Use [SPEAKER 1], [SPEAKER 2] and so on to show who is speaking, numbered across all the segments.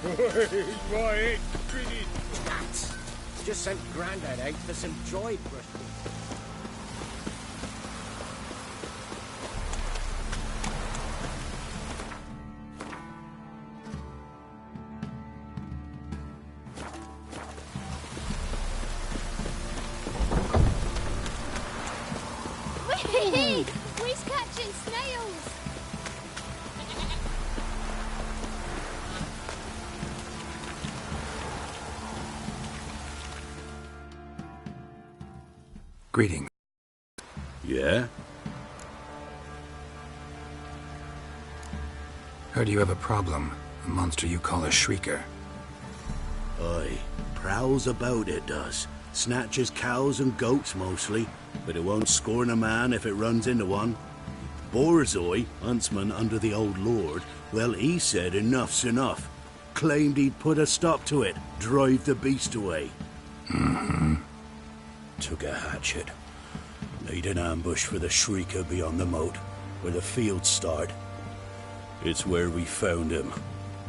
[SPEAKER 1] Right, gritty.
[SPEAKER 2] That's just sent Grandad out for some joy brush.
[SPEAKER 3] Whee! We's catching snails!
[SPEAKER 4] Greetings.
[SPEAKER 1] Yeah?
[SPEAKER 4] Heard you have a problem. A monster you call a shrieker.
[SPEAKER 1] Aye. Prowls about, it does. Snatches cows and goats mostly, but it won't scorn a man if it runs into one. Borzoi, huntsman under the old lord, well, he said enough's enough. Claimed he'd put a stop to it, drive the beast away.
[SPEAKER 4] Mm-hmm.
[SPEAKER 1] Took a hatchet. Made an ambush for the shrieker beyond the moat, where the fields start. It's where we found him.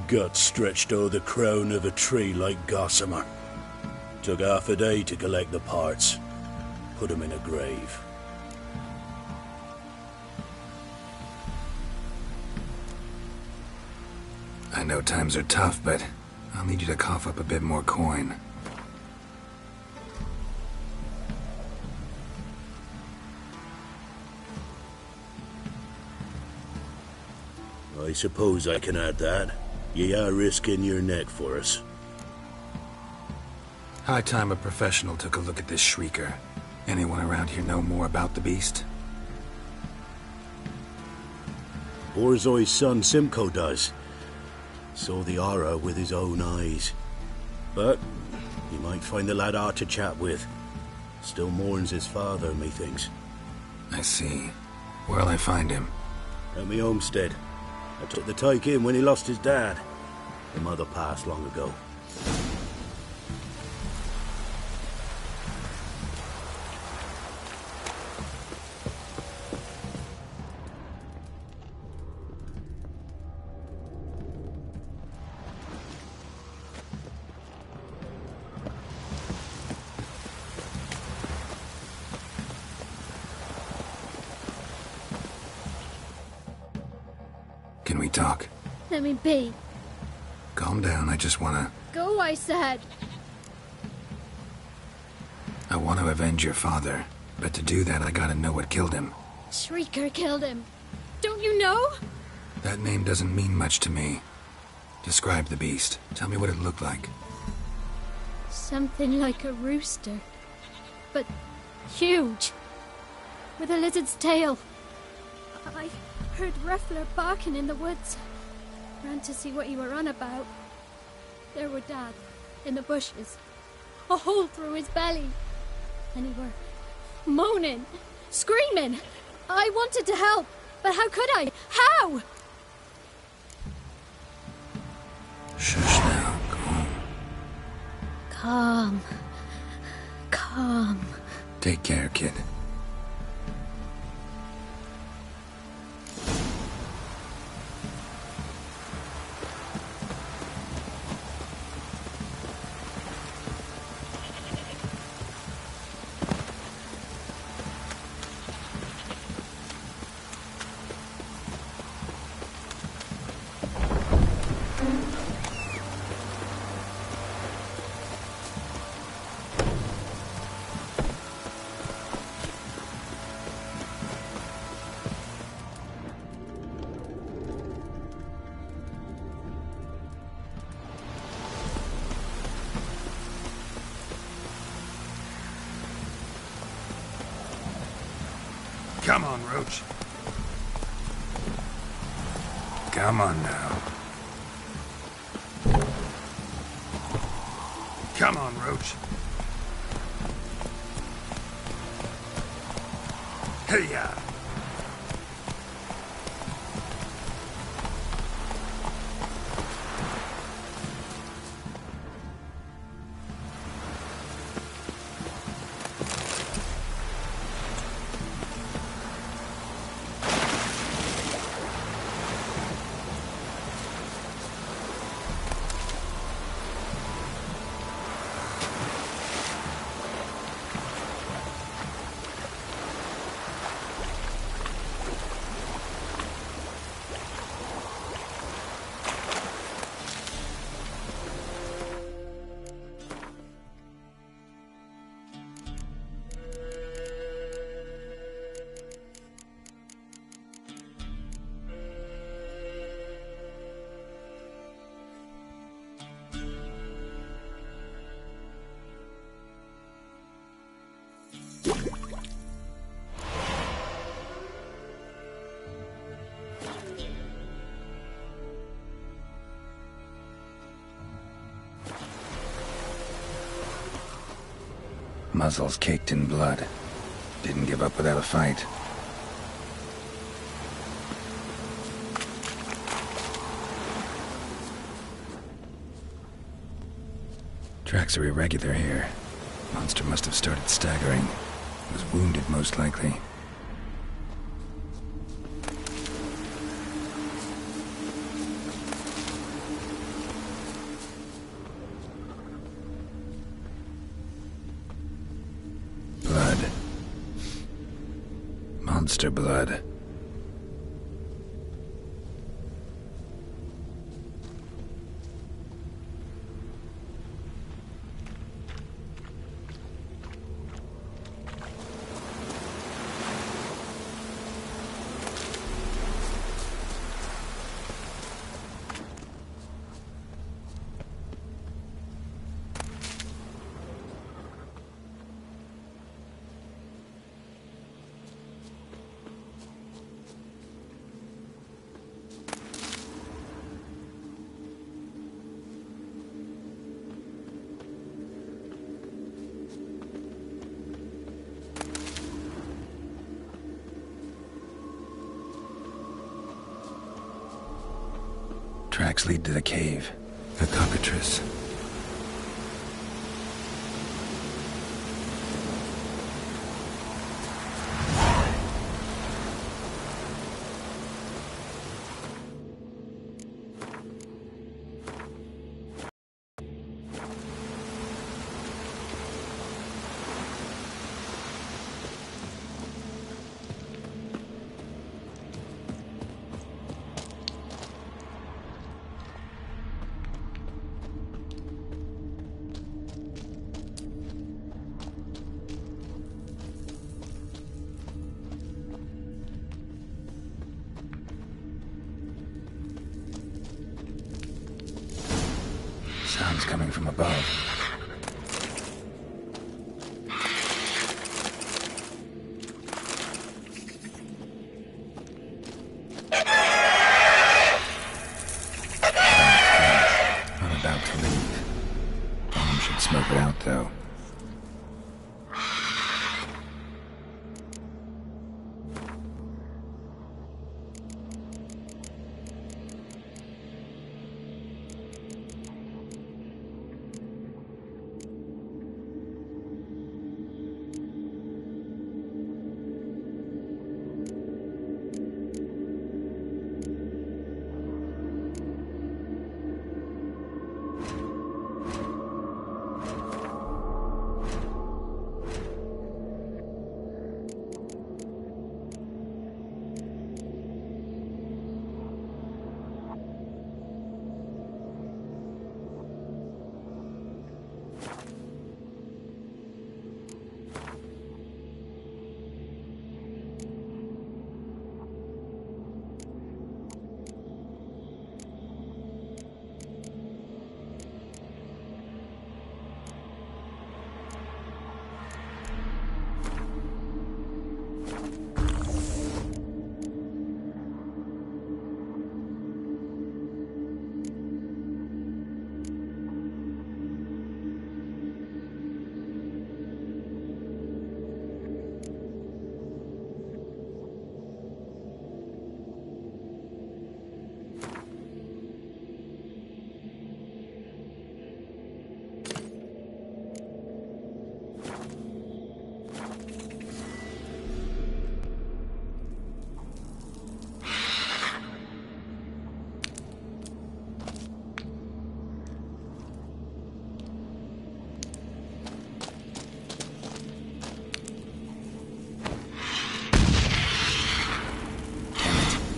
[SPEAKER 1] Guts stretched o'er the crown of a tree like gossamer. Took half a day to collect the parts. Put him in a grave.
[SPEAKER 4] I know times are tough, but I'll need you to cough up a bit more coin.
[SPEAKER 1] I suppose I can add that. Ye are risking your neck for us.
[SPEAKER 4] High time a professional took a look at this shrieker. Anyone around here know more about the beast?
[SPEAKER 1] Borzoi's son Simcoe does. Saw the aura with his own eyes. But you might find the lad hard to chat with. Still mourns his father, methinks.
[SPEAKER 4] I see. Where'll I find him?
[SPEAKER 1] At me homestead. I took the tyke in when he lost his dad. The mother passed long ago.
[SPEAKER 4] Can we talk?
[SPEAKER 3] Let me be.
[SPEAKER 4] Calm down, I just wanna...
[SPEAKER 3] Go, I said.
[SPEAKER 4] I want to avenge your father, but to do that I gotta know what killed him.
[SPEAKER 3] Shrieker killed him. Don't you know?
[SPEAKER 4] That name doesn't mean much to me. Describe the beast. Tell me what it looked like.
[SPEAKER 3] Something like a rooster. But huge. With a lizard's tail. I heard Ruffler barking in the woods. Ran to see what you were on about. There were Dad, in the bushes. A hole through his belly. And he were moaning, screaming. I wanted to help, but how could I? How?
[SPEAKER 4] Shush now,
[SPEAKER 3] Calm. Calm.
[SPEAKER 4] Take care, kid. Come on, Roach. Come on now. Come on, Roach. Hey-ya! Muzzles caked in blood. Didn't give up without a fight. Tracks are irregular here. Monster must have started staggering. Was wounded, most likely. Blood. Monster blood. Tracks lead to the cave. A cockatrice. Sounds coming from above. I'm about to leave. Bomb should smoke it out, though.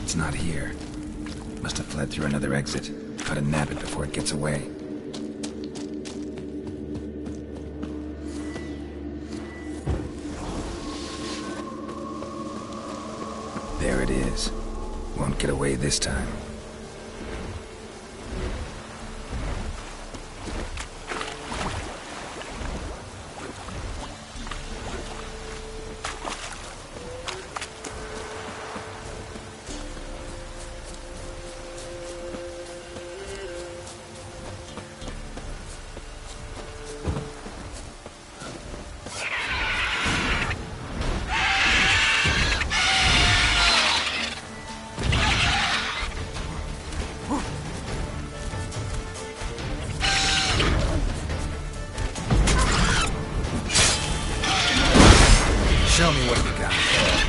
[SPEAKER 4] It's not here. Must have fled through another exit. Gotta nab it before it gets away. There it is. Won't get away this time. what you got there.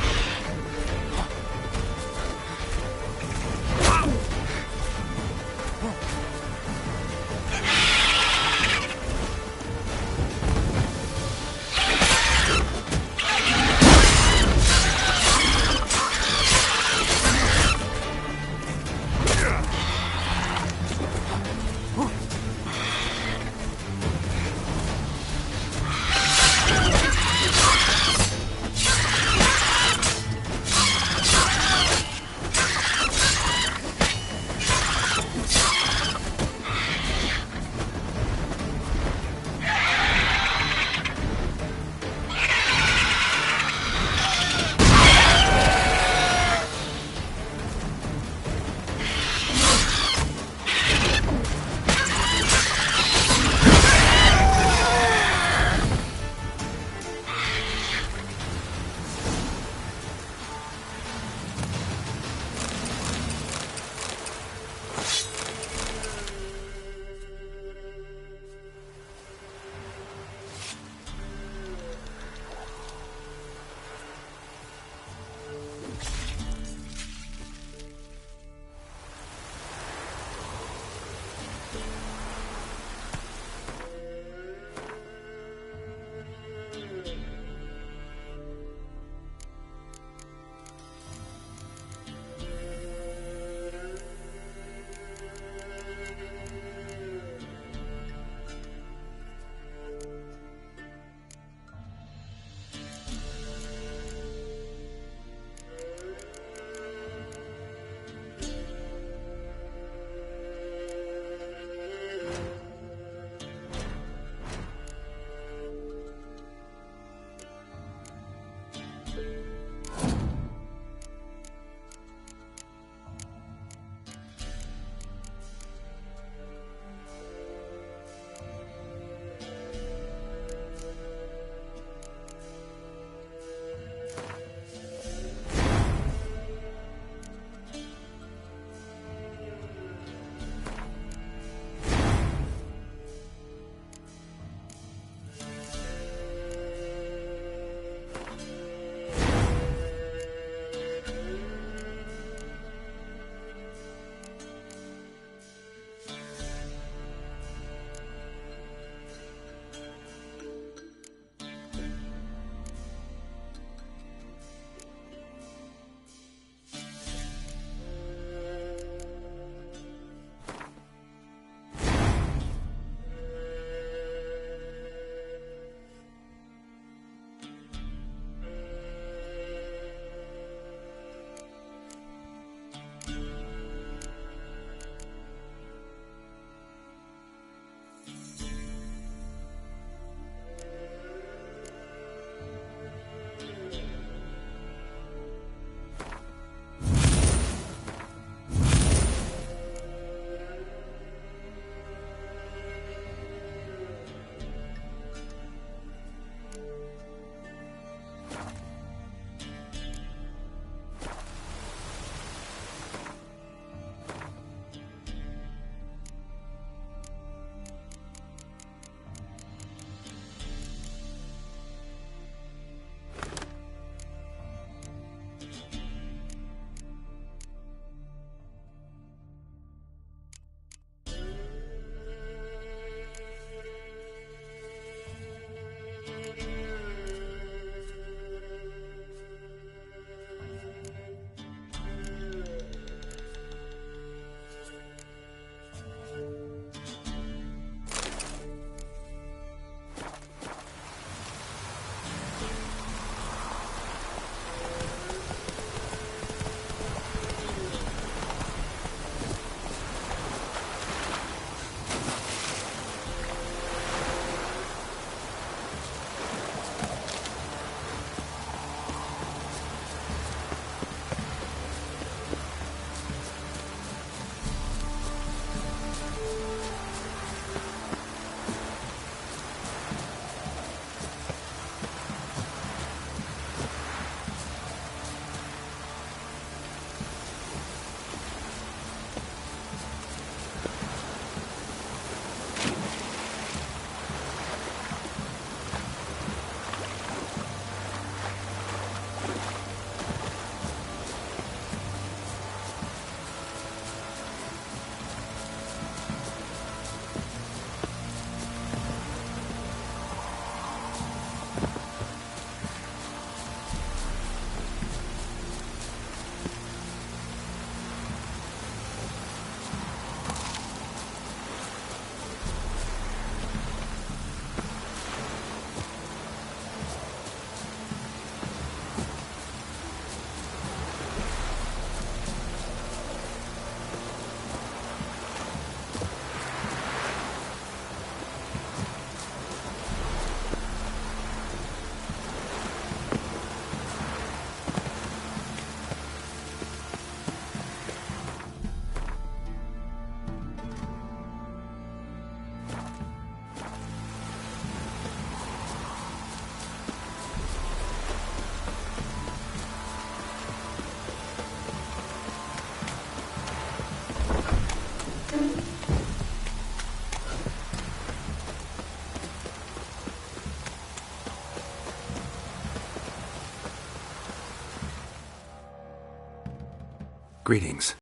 [SPEAKER 4] Greetings.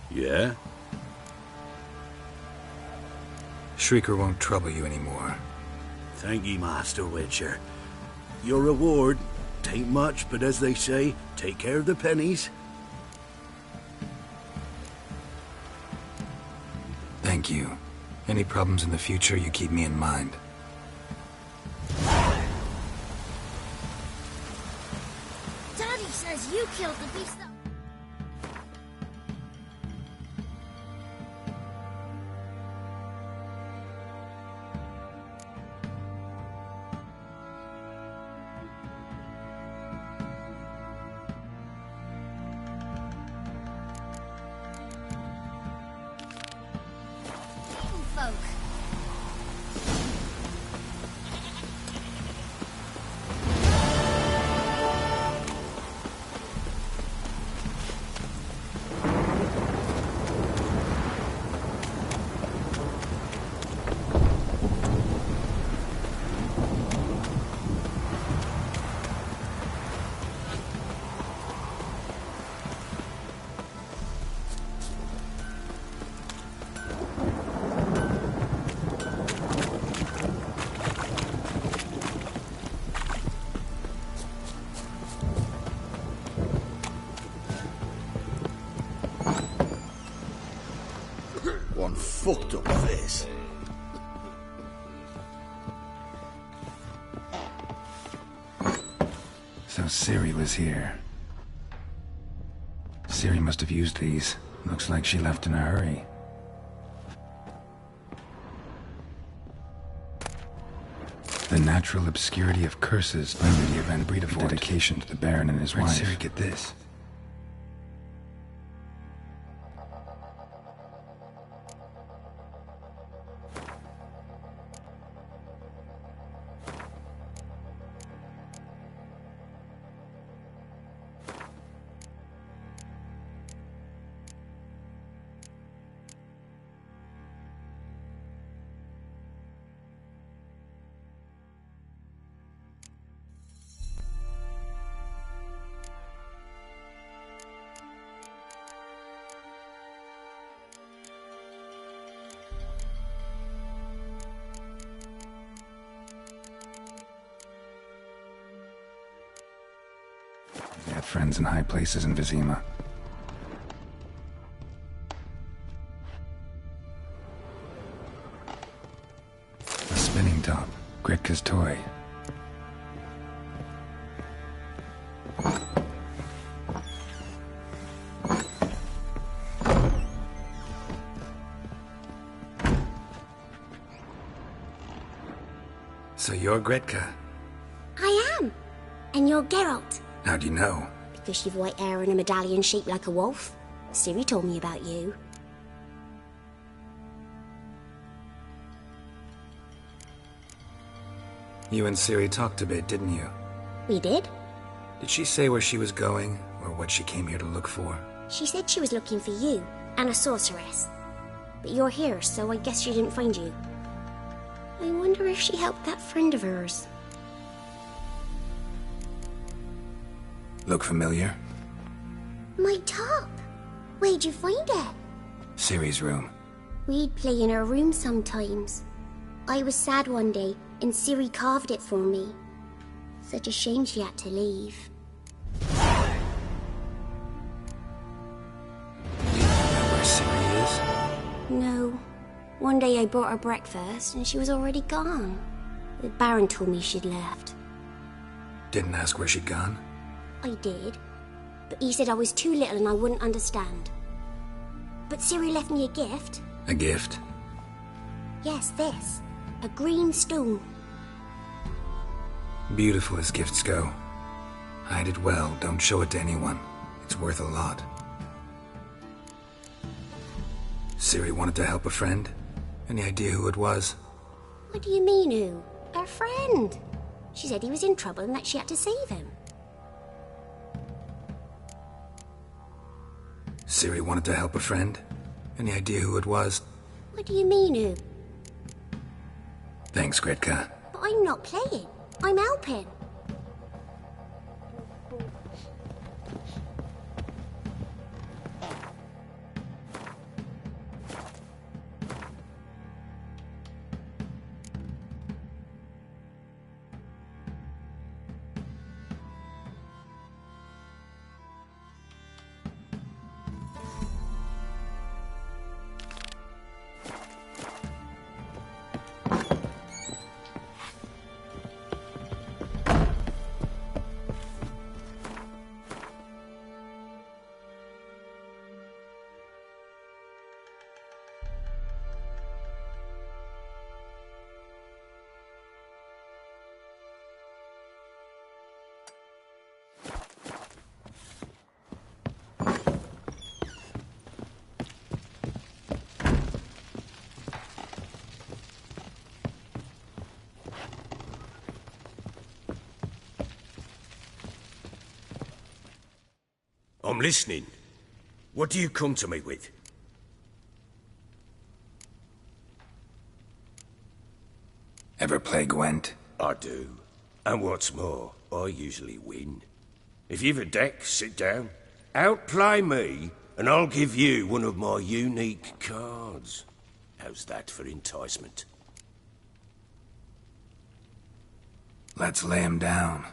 [SPEAKER 1] Yeah?
[SPEAKER 4] Shrieker won't trouble you anymore.
[SPEAKER 1] Thank ye, Master Witcher. Your reward, tain't much, but as they say, take care of the pennies.
[SPEAKER 4] Thank you. Any problems in the future, you keep me in mind.
[SPEAKER 5] Daddy says you killed the beast that... folk.
[SPEAKER 1] One fucked up face.
[SPEAKER 4] So Ciri was here. Ciri must have used these. Looks like she left in a hurry. The natural obscurity of curses, remedy of Anbreedafort. Dedication to the Baron and his wife. Ciri get this? They had friends in high places in Vizima. A spinning top. Gritka's toy. So you're Gretka?
[SPEAKER 5] I am. And you're Geralt.
[SPEAKER 4] How'd you know?
[SPEAKER 5] Because you've white hair and a medallion shaped like a wolf. Ciri told me about you.
[SPEAKER 4] You and Ciri talked a bit, didn't you?
[SPEAKER 5] We did.
[SPEAKER 4] Did she say where she was going, or what she came here to look for?
[SPEAKER 5] She said she was looking for you, and a sorceress. But you're here, so I guess she didn't find you. I wonder if she helped that friend of hers.
[SPEAKER 4] Look familiar?
[SPEAKER 5] My top! Where'd you find it?
[SPEAKER 4] Ciri's room.
[SPEAKER 5] We'd play in her room sometimes. I was sad one day, and Ciri carved it for me. Such a shame she had to leave.
[SPEAKER 4] Do you know where Ciri is?
[SPEAKER 5] No. One day I brought her breakfast, and she was already gone. The Baron told me she'd left.
[SPEAKER 4] Didn't ask where she'd gone?
[SPEAKER 5] I did, but he said I was too little and I wouldn't understand. But Ciri left me a gift.
[SPEAKER 4] A gift?
[SPEAKER 5] Yes, this. A green stone.
[SPEAKER 4] Beautiful as gifts go. Hide it well, don't show it to anyone. It's worth a lot. Ciri wanted to help a friend? Any idea who it was?
[SPEAKER 5] What do you mean, who? Her friend. She said he was in trouble and that she had to save him.
[SPEAKER 4] Ciri wanted to help a friend? Any idea who it was?
[SPEAKER 5] What do you mean, who?
[SPEAKER 4] Thanks, Gretka.
[SPEAKER 5] But I'm not playing. I'm helping.
[SPEAKER 2] I'm listening. What do you come to me with?
[SPEAKER 4] Ever play Gwent?
[SPEAKER 2] I do. And what's more, I usually win. If you've a deck, sit down. Outplay me, and I'll give you one of my unique cards. How's that for enticement?
[SPEAKER 4] Let's lay him down.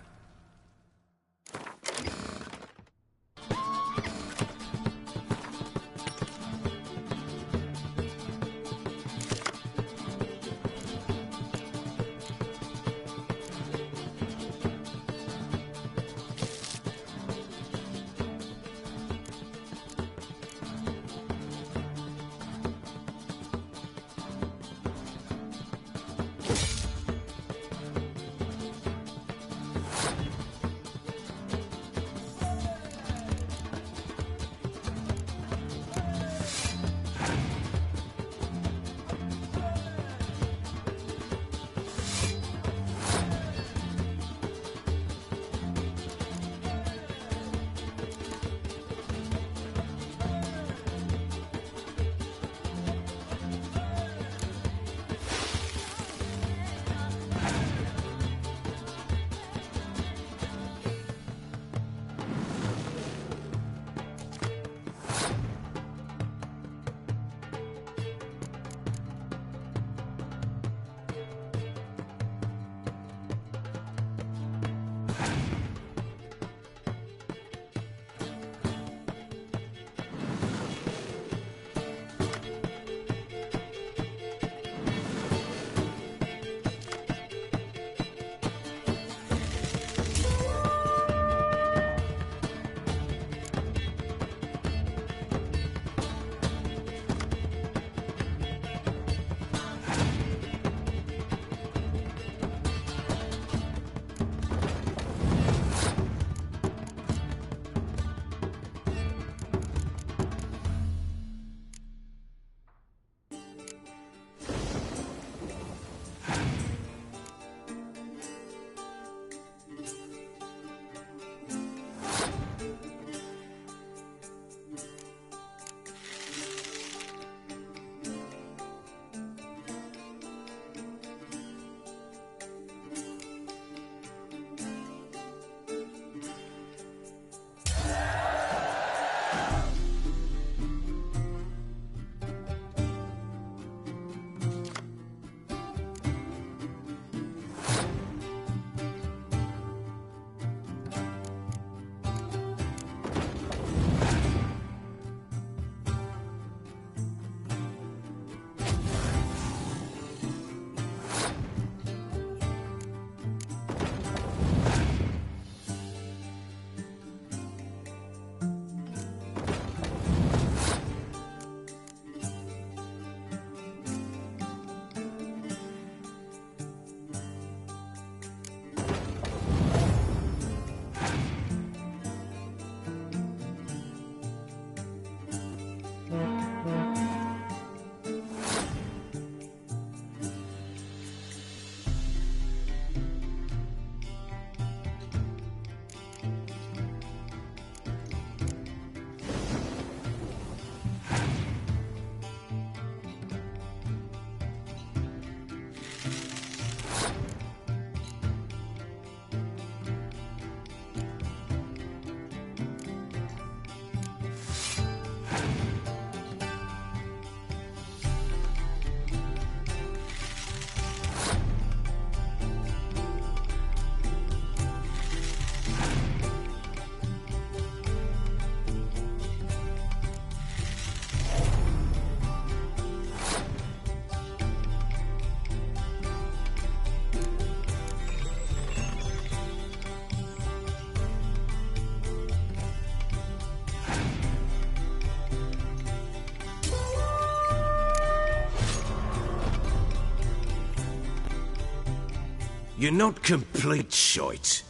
[SPEAKER 2] You're not complete shite.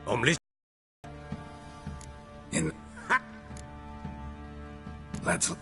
[SPEAKER 2] I'm listening.
[SPEAKER 4] In... Let's...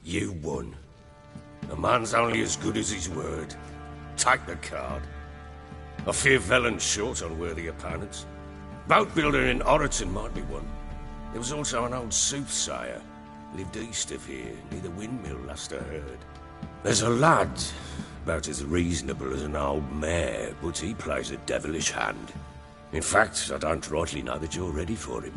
[SPEAKER 2] You won. A man's only as good as his word. Take the card. I fear Velen's short on worthy opponents. Boat builder in Oroton might be one. There was also an old soothsayer. Lived east of here, near the windmill, last I heard. There's a lad, about as reasonable as an old mare, but he plays a devilish hand. In fact, I don't rightly know that you're ready for him.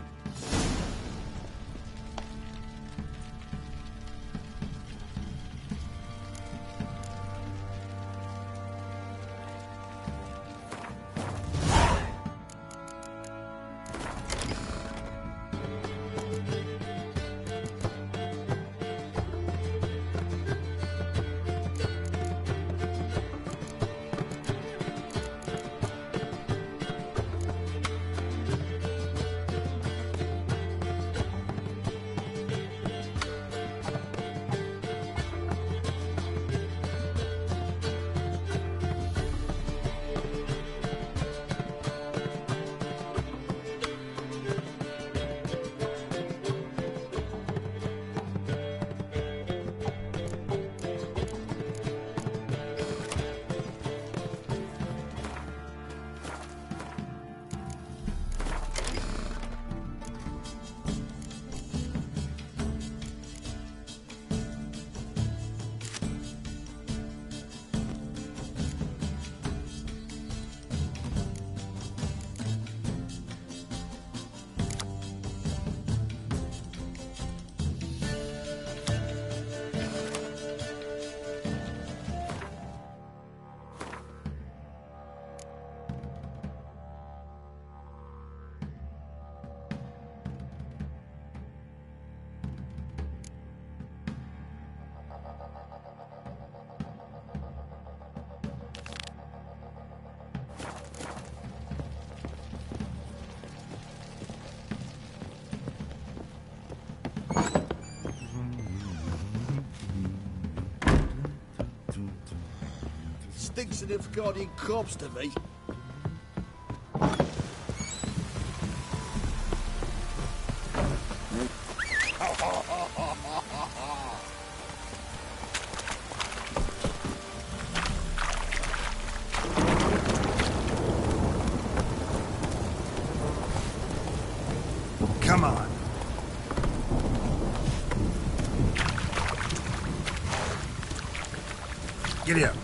[SPEAKER 6] Stinks of the guardian corpse to me.
[SPEAKER 4] Come on. Giddy up.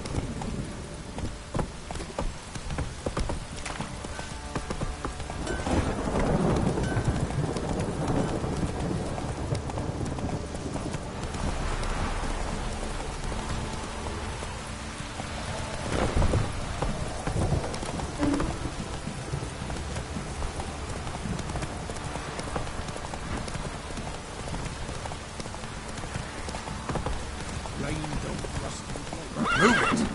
[SPEAKER 4] Move it!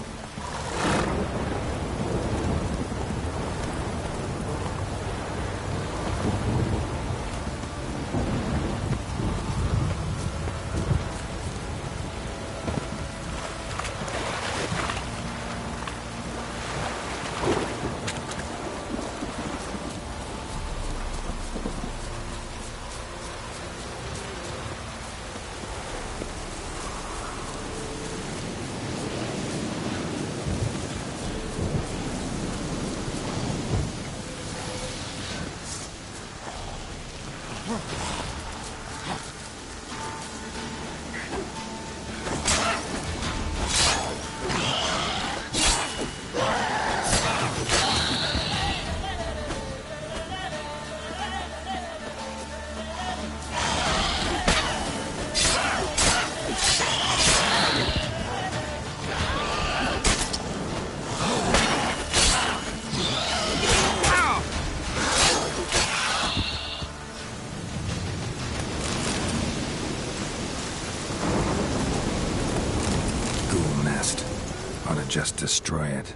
[SPEAKER 4] Ought to just destroy it.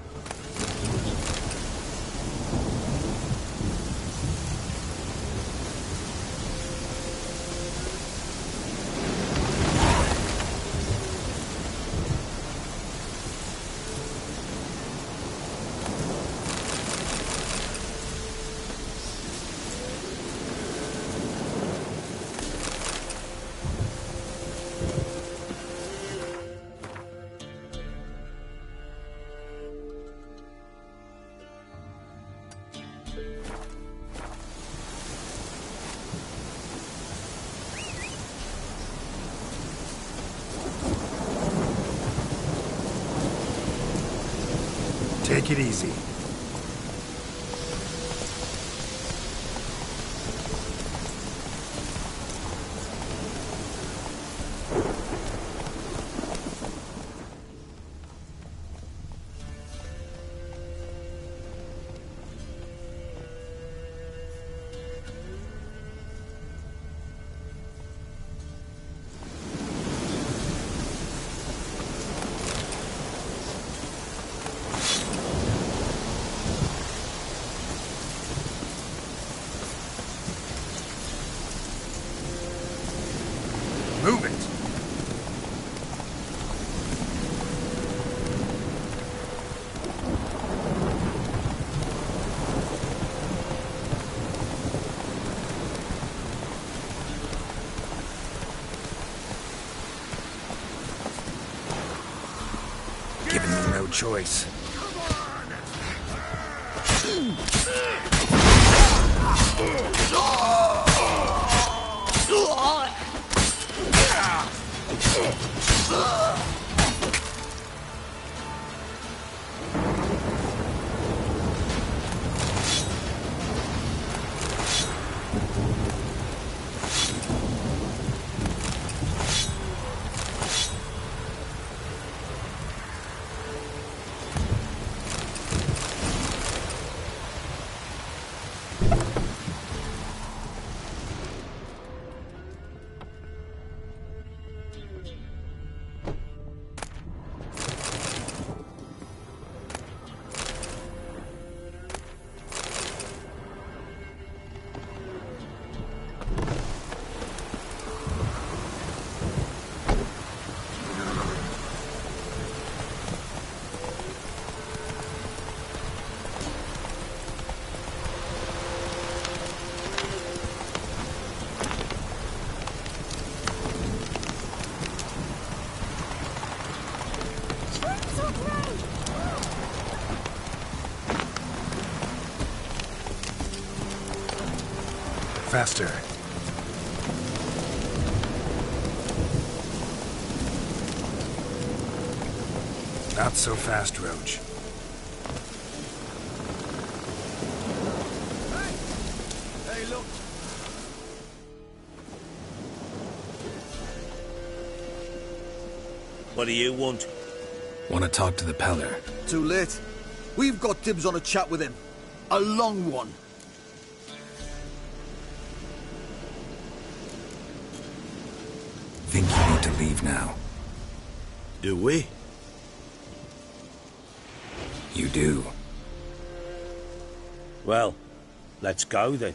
[SPEAKER 4] Take it easy. Move it! Giving me no choice. Faster. Not so fast, Roach.
[SPEAKER 6] Hey, look.
[SPEAKER 2] What do you want?
[SPEAKER 4] Want to talk to the Peller.
[SPEAKER 6] Too late. We've got dibs on a chat with him. A long one.
[SPEAKER 4] Think you need to leave now.
[SPEAKER 2] Do we?
[SPEAKER 4] You do.
[SPEAKER 2] Well, let's go then.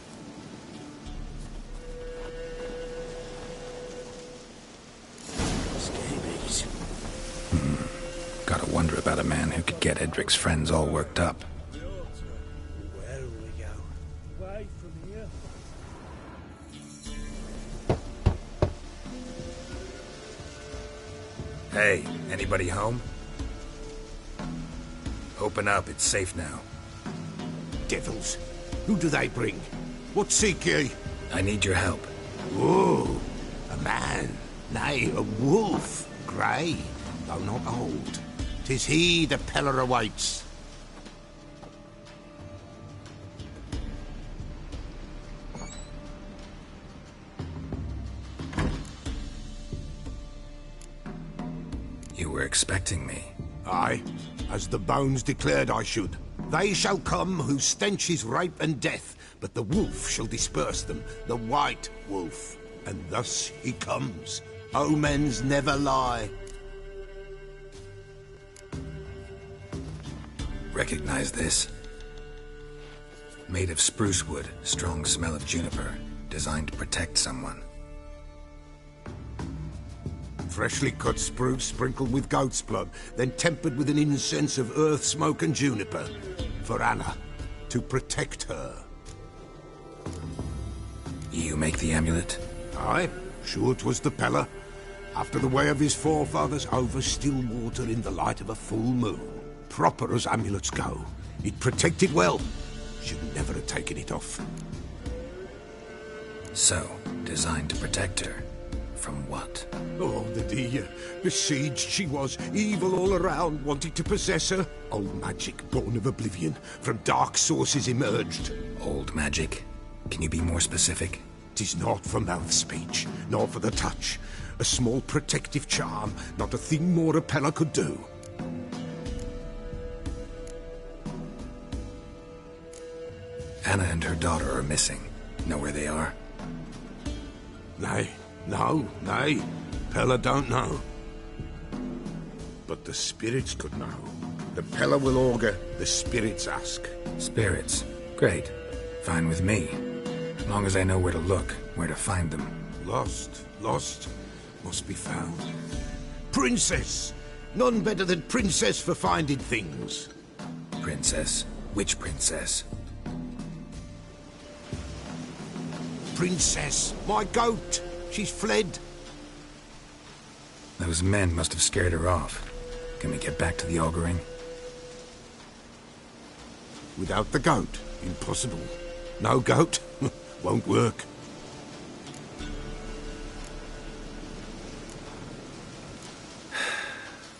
[SPEAKER 2] Scabies.
[SPEAKER 4] Gotta wonder about a man who could get Edric's friends all worked up.
[SPEAKER 2] Where will we go? Away from here.
[SPEAKER 4] Hey, anybody home? Open up, it's safe now.
[SPEAKER 7] Devils. Who do they bring? What seek ye?
[SPEAKER 4] I need your help.
[SPEAKER 7] Oh, a man. Nay, a wolf. Grey, though not old. 'Tis he the Peller awaits.
[SPEAKER 4] You were expecting me.
[SPEAKER 7] Aye, as the bones declared I should. They shall come whose stench is rape and death, but the wolf shall disperse them, the white wolf. And thus he comes. Omens never lie.
[SPEAKER 4] Recognize this? Made of spruce wood, strong smell of juniper, designed to protect someone.
[SPEAKER 7] Freshly cut spruce sprinkled with goat's blood, then tempered with an incense of earth, smoke and juniper. For Anna, to protect her.
[SPEAKER 4] You make the amulet?
[SPEAKER 7] Aye, sure 'twas the Peller. After the way of his forefathers, over still water in the light of a full moon. Proper as amulets go. It protected well. Should never have taken it off.
[SPEAKER 4] So, designed to protect her. From what?
[SPEAKER 7] Oh, the besieged she was, evil all around, wanting to possess her. Old magic, born of oblivion, from dark sources emerged.
[SPEAKER 4] Old magic? Can you be more specific?
[SPEAKER 7] 'Tis not for mouth speech, nor for the touch. A small protective charm, not a thing more Repella could do.
[SPEAKER 4] Anna and her daughter are missing. Know where they are?
[SPEAKER 7] Nay, nay. Pella don't know. But the spirits could know. The Pella will augur, the spirits ask.
[SPEAKER 4] Spirits? Great. Fine with me. As long as I know where to look, where to find them.
[SPEAKER 7] Lost, must be found. Princess! None better than Princess for finding things.
[SPEAKER 4] Princess? Which princess?
[SPEAKER 7] Princess, my goat! She's fled.
[SPEAKER 4] Those men must have scared her off. Can we get back to the auguring?
[SPEAKER 7] Without the goat, impossible. No goat, won't work.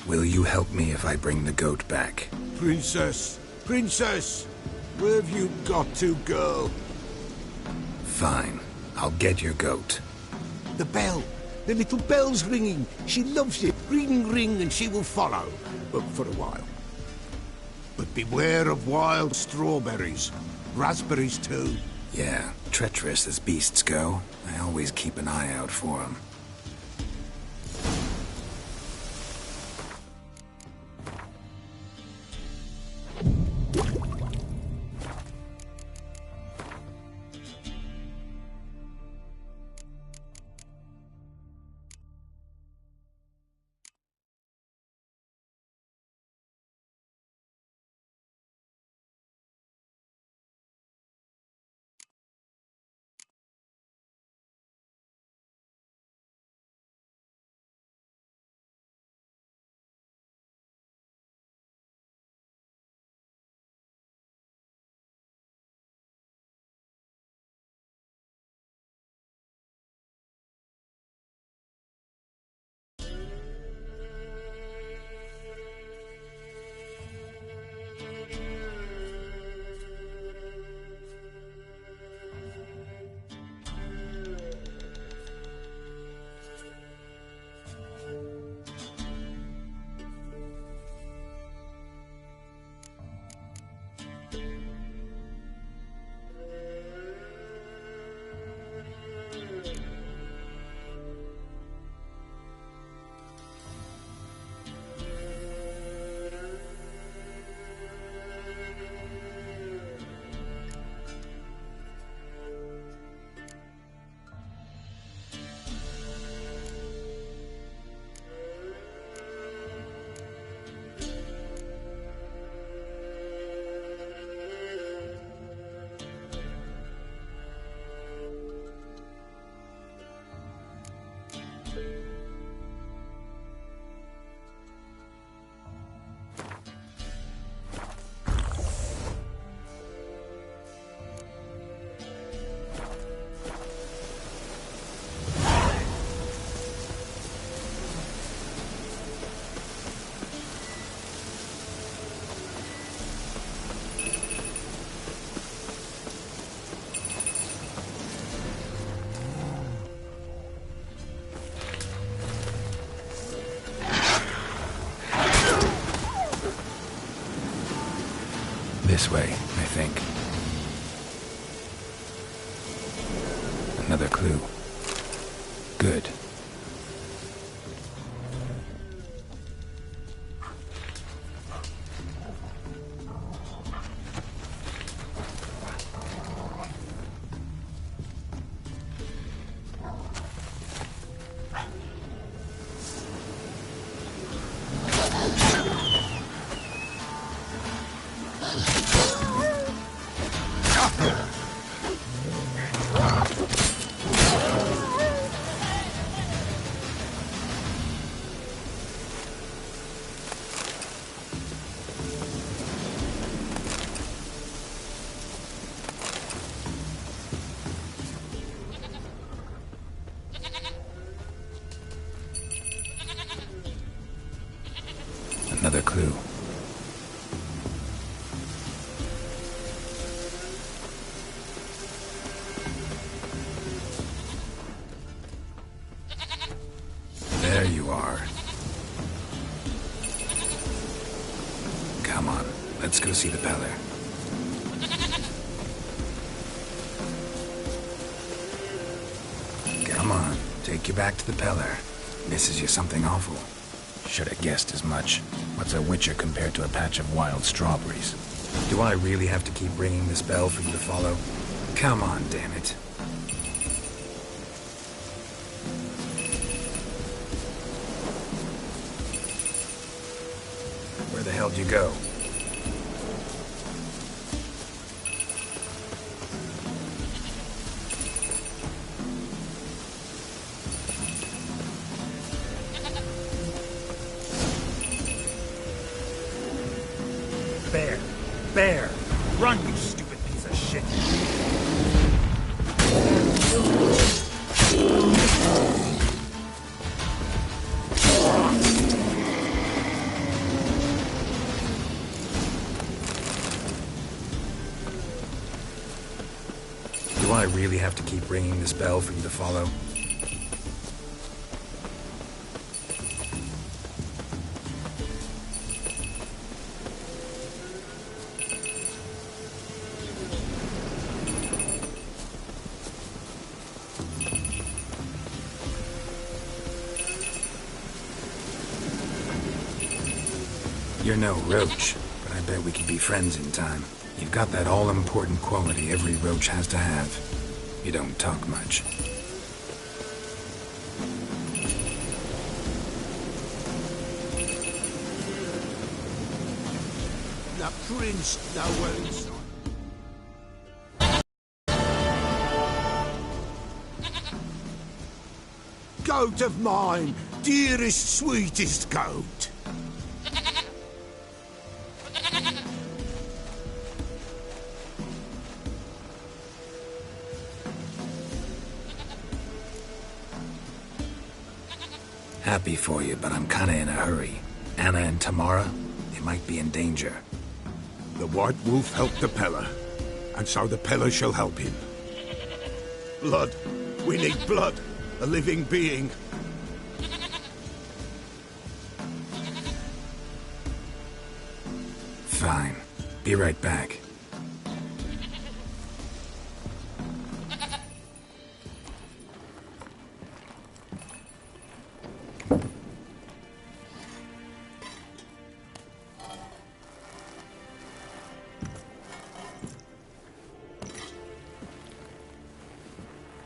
[SPEAKER 4] Will you help me if I bring the goat back?
[SPEAKER 7] Princess, where have you got to, girl?
[SPEAKER 4] Fine. I'll get your goat.
[SPEAKER 7] The bell. The little bell's ringing. She loves it. Ring, ring, and she will follow. But for a while. But beware of wild strawberries. Raspberries, too.
[SPEAKER 4] Yeah, treacherous as beasts go. I always keep an eye out for them. This way, I think. Another clue. Good. Come on, let's go see the Peller. Come on, take you back to the Peller. Misses you something awful. Should have guessed as much. What's a witcher compared to a patch of wild strawberries? Do I really have to keep ringing this bell for you to follow? Come on, damn it. Where the hell do you go? Bear! Run, you stupid piece of shit! Do I really have to keep ringing this bell for you to follow? You're no roach, but I bet we could be friends in time. You've got that all-important quality every roach has to have. You don't talk much.
[SPEAKER 7] The prince nowhere inside. Goat of mine, dearest, sweetest goat.
[SPEAKER 4] Happy for you, but I'm kinda in a hurry. Anna and Tamara, they might be in danger.
[SPEAKER 7] The White Wolf helped the Peller, and so the Peller shall help him. Blood. We need blood. A living being.
[SPEAKER 4] Fine. Be right back.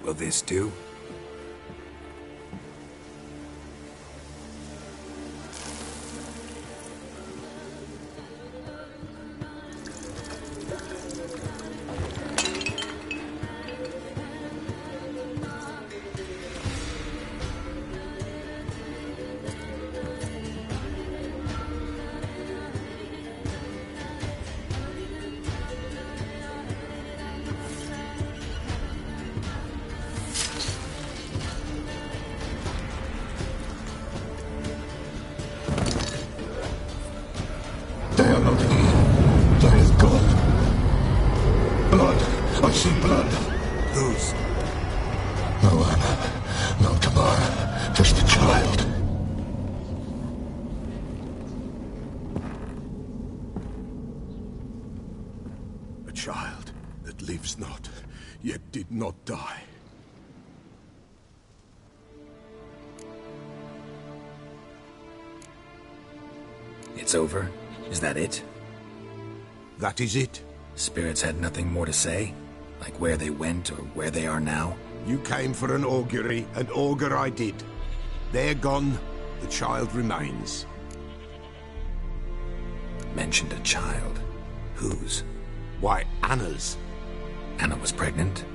[SPEAKER 4] Will this do?
[SPEAKER 8] They are not here. There is God. Blood. I see blood.
[SPEAKER 7] Whose?
[SPEAKER 8] No Anna. No Tamara. Just a child.
[SPEAKER 7] A child that lives not, yet did not die.
[SPEAKER 4] It's over? Is that it?
[SPEAKER 7] That is it.
[SPEAKER 4] Spirits had nothing more to say? Like where they went or where they are now?
[SPEAKER 7] You came for an augury, and augur I did. They're gone. The child remains.
[SPEAKER 4] Mentioned a child. Whose?
[SPEAKER 7] Why, Anna's.
[SPEAKER 4] Anna was pregnant?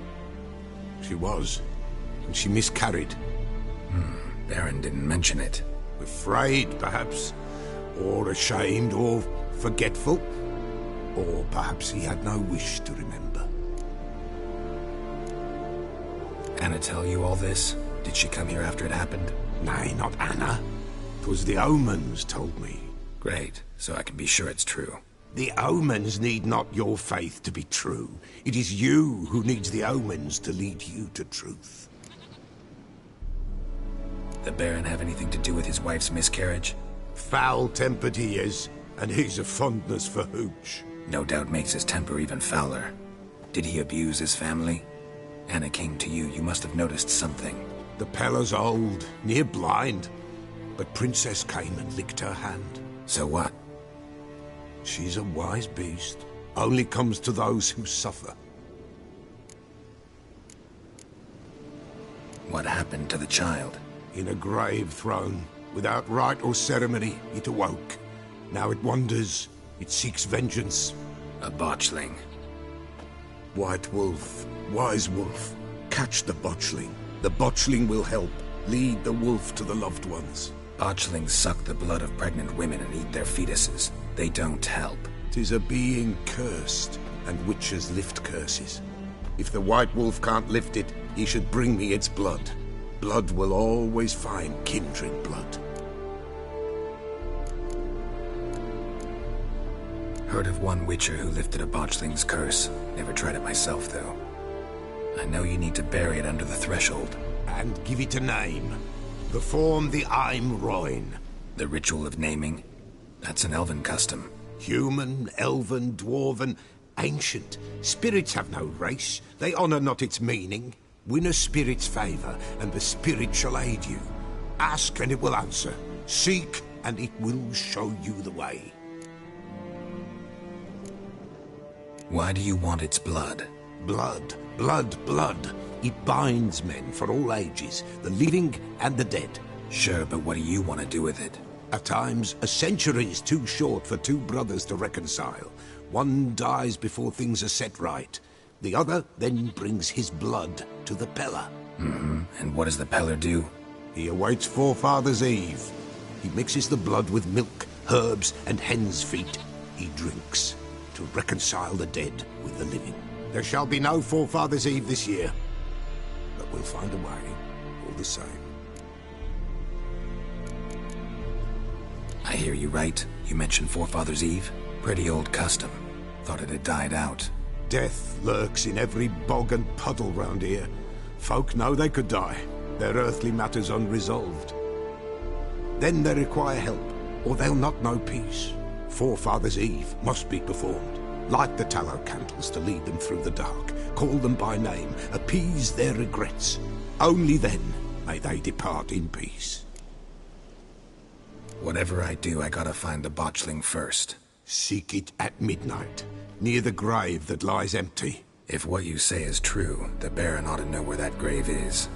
[SPEAKER 7] She was. And she miscarried.
[SPEAKER 4] Baron didn't mention it.
[SPEAKER 7] Afraid, perhaps. Or ashamed, or forgetful. Or perhaps he had no wish to remember.
[SPEAKER 4] Anna tell you all this? Did she come here after it happened?
[SPEAKER 7] Nay, not Anna. 'Twas the omens told me.
[SPEAKER 4] Great, so I can be sure it's true.
[SPEAKER 7] The omens need not your faith to be true. It is you who needs the omens to lead you to truth.
[SPEAKER 4] The Baron have anything to do with his wife's miscarriage?
[SPEAKER 7] Foul-tempered he is. And he's a fondness for hooch.
[SPEAKER 4] No doubt makes his temper even fouler. Did he abuse his family? Anna came to you, you must have noticed something.
[SPEAKER 7] The Pella's old, near blind. But Princess came and licked her hand.
[SPEAKER 4] So what?
[SPEAKER 7] She's a wise beast. Only comes to those who suffer.
[SPEAKER 4] What happened to the child?
[SPEAKER 7] In a grave thrown. Without rite or ceremony, it awoke. Now it wanders. It seeks vengeance.
[SPEAKER 4] A botchling.
[SPEAKER 7] White Wolf, wise wolf, catch the botchling. The botchling will help. Lead the wolf to the loved ones.
[SPEAKER 4] Botchlings suck the blood of pregnant women and eat their fetuses. They don't help.
[SPEAKER 7] 'Tis a being cursed, and witches lift curses. If the White Wolf can't lift it, he should bring me its blood. Blood will always find kindred blood.
[SPEAKER 4] Heard of one witcher who lifted a botchling's curse. Never tried it myself, though. I know you need to bury it under the threshold.
[SPEAKER 7] And give it a name. Perform the Aim Roin.
[SPEAKER 4] The ritual of naming? That's an elven custom.
[SPEAKER 7] Human, elven, dwarven, ancient. Spirits have no race. They honor not its meaning. Win a spirit's favor, and the spirit shall aid you. Ask, and it will answer. Seek, and it will show you the way.
[SPEAKER 4] Why do you want its blood?
[SPEAKER 7] Blood, blood, blood. It binds men for all ages, the living and the dead.
[SPEAKER 4] Sure, but what do you want to do with it?
[SPEAKER 7] At times, a century is too short for two brothers to reconcile. One dies before things are set right. The other then brings his blood to the Pella.
[SPEAKER 4] And what does the Peller do?
[SPEAKER 7] He awaits Forefather's Eve. He mixes the blood with milk, herbs, and hen's feet. He drinks to reconcile the dead with the living. There shall be no Forefather's Eve this year, but we'll find a way, all the same.
[SPEAKER 4] I hear you right. You mentioned Forefather's Eve? Pretty old custom. Thought it had died out.
[SPEAKER 7] Death lurks in every bog and puddle round here. Folk know they could die, their earthly matters unresolved. Then they require help, or they'll not know peace. Forefather's Eve must be performed. Light the tallow candles to lead them through the dark. Call them by name. Appease their regrets. Only then may they depart in peace.
[SPEAKER 4] Whatever I do, I gotta find the botchling first.
[SPEAKER 7] Seek it at midnight, near the grave that lies empty.
[SPEAKER 4] If what you say is true, the Baron ought to know where that grave is.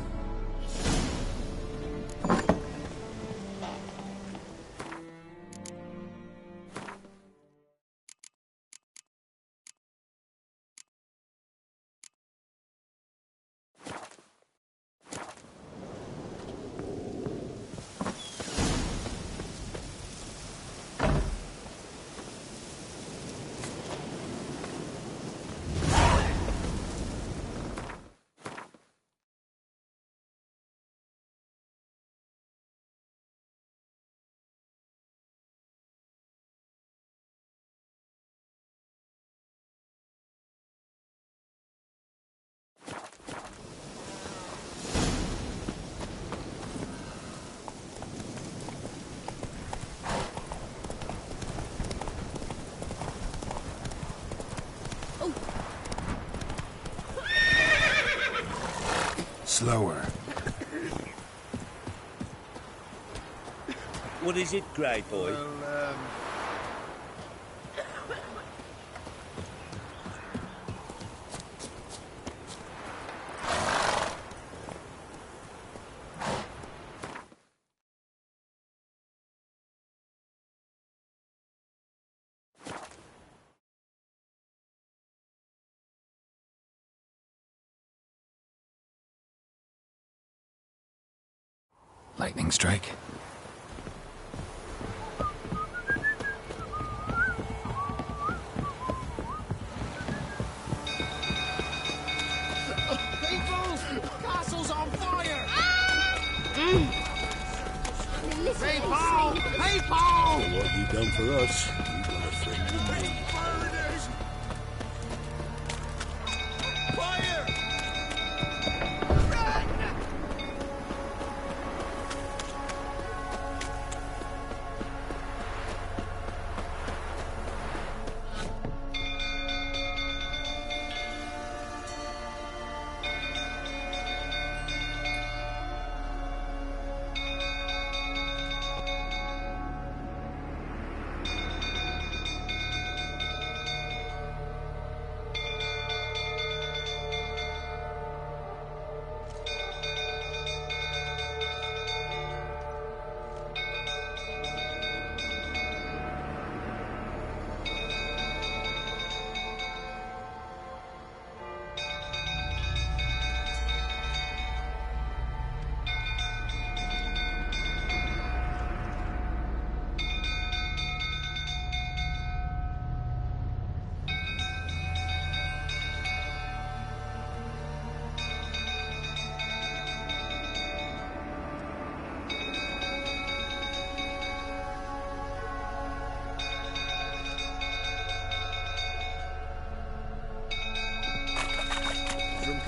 [SPEAKER 4] Slower.
[SPEAKER 1] What is it, Grey Boy?
[SPEAKER 4] Lightning strike?
[SPEAKER 6] Castle's on fire!
[SPEAKER 3] Hey,
[SPEAKER 6] Paul! Hey, Paul!
[SPEAKER 1] For what you done for us, you got a friend in me.
[SPEAKER 6] Burners! Fire!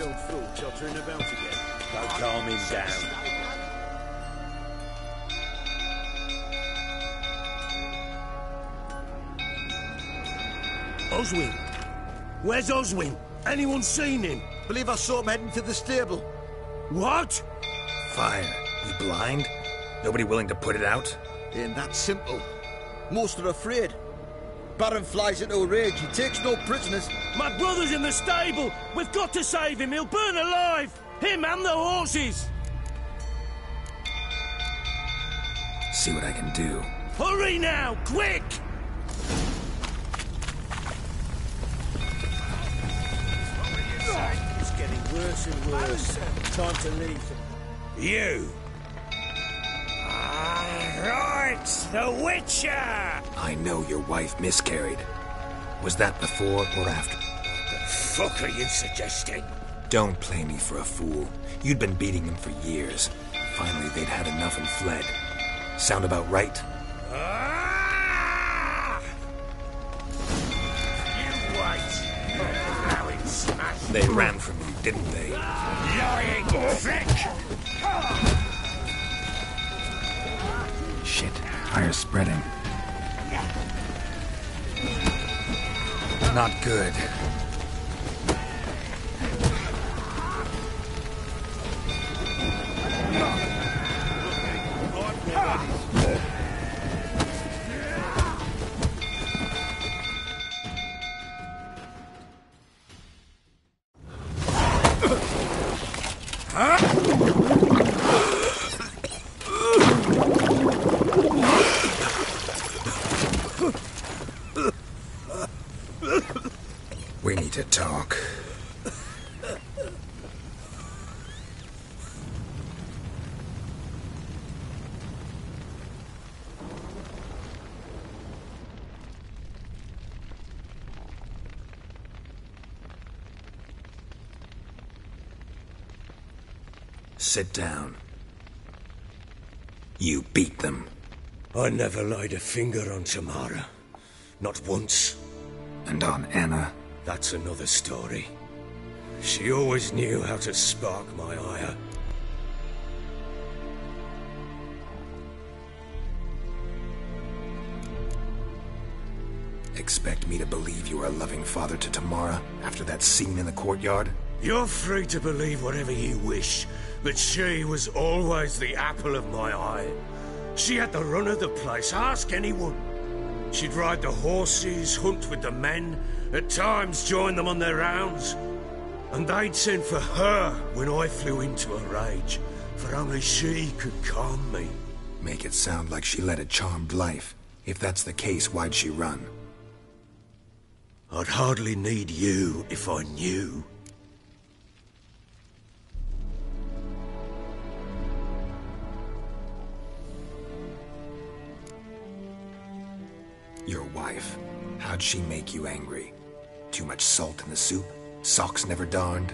[SPEAKER 1] old fool tottering about again. Don't calm him down.
[SPEAKER 2] Oswin! Where's Oswin? Anyone seen him?
[SPEAKER 6] Believe I saw him heading to the stable.
[SPEAKER 2] What?
[SPEAKER 4] Fire. You blind? Nobody willing to put it out?
[SPEAKER 6] Ain't that simple. Most are afraid. Baron flies into a rage. He takes no prisoners.
[SPEAKER 2] My brother's in the stable! We've got to save him! He'll burn alive! Him and the horses!
[SPEAKER 4] See what I can do.
[SPEAKER 2] Hurry now! Quick!
[SPEAKER 1] It's getting worse and worse. Time to leave.
[SPEAKER 2] You! Right! The Witcher!
[SPEAKER 4] I know your wife miscarried. Was that before or after?
[SPEAKER 2] The fuck are you suggesting?
[SPEAKER 4] Don't play me for a fool. You'd been beating them for years. Finally, they'd had enough and fled. Sound about right?
[SPEAKER 2] Ah! You wait! How it smashed.
[SPEAKER 4] They ran from you, didn't they?
[SPEAKER 2] Lying prick!
[SPEAKER 4] Shit. Fire's spreading. Not good. We need to talk. Sit down. You beat them.
[SPEAKER 2] I never laid a finger on Tamara. Not once.
[SPEAKER 4] And on Anna.
[SPEAKER 2] That's another story. She always knew how to spark my ire.
[SPEAKER 4] Expect me to believe you are a loving father to Tamara after that scene in the courtyard?
[SPEAKER 2] You're free to believe whatever you wish, but she was always the apple of my eye. She had the run of the place, ask anyone. She'd ride the horses, hunt with the men, at times join them on their rounds. And they'd send for her when I flew into a rage, for only she could calm me.
[SPEAKER 4] Make it sound like she led a charmed life. If that's the case, why'd she run?
[SPEAKER 2] I'd hardly need you if I knew.
[SPEAKER 4] Your wife. How'd she make you angry? Too much salt in the soup? Socks never darned?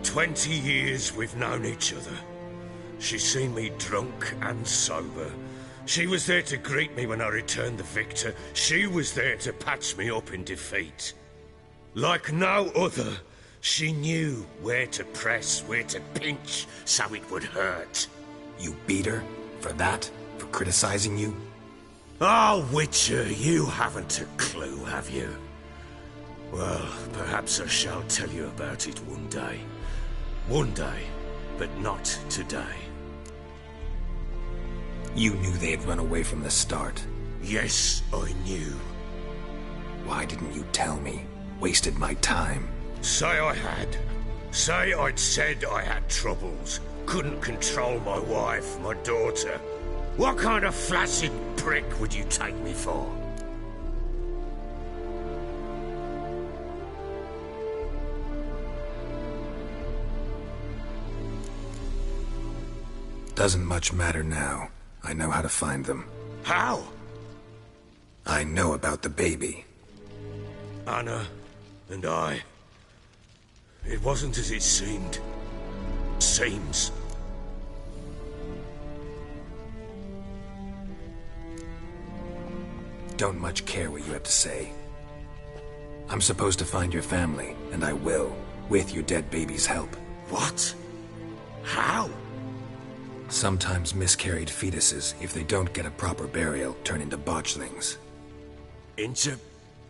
[SPEAKER 2] 20 years we've known each other. She's seen me drunk and sober. She was there to greet me when I returned the victor. She was there to patch me up in defeat. Like no other, she knew where to press, where to pinch, so it would hurt.
[SPEAKER 4] You beat her? For that? For criticizing you?
[SPEAKER 2] Oh, Witcher, you haven't a clue, have you? Well, perhaps I shall tell you about it one day. One day, but not today.
[SPEAKER 4] You knew they had run away from the start.
[SPEAKER 2] Yes, I knew.
[SPEAKER 4] Why didn't you tell me? Wasted my time.
[SPEAKER 2] Say I had. Say I'd said I had troubles. Couldn't control my wife, my daughter. What kind of flaccid prick would you take me for?
[SPEAKER 4] Doesn't much matter now. I know how to find them.
[SPEAKER 2] How?
[SPEAKER 4] I know about the baby.
[SPEAKER 2] Anna and I. It wasn't as it seemed. Seems.
[SPEAKER 4] Don't much care what you have to say. I'm supposed to find your family, and I will. with your dead baby's help.
[SPEAKER 2] What? How?
[SPEAKER 4] Sometimes miscarried fetuses, if they don't get a proper burial, turn into botchlings.
[SPEAKER 2] Into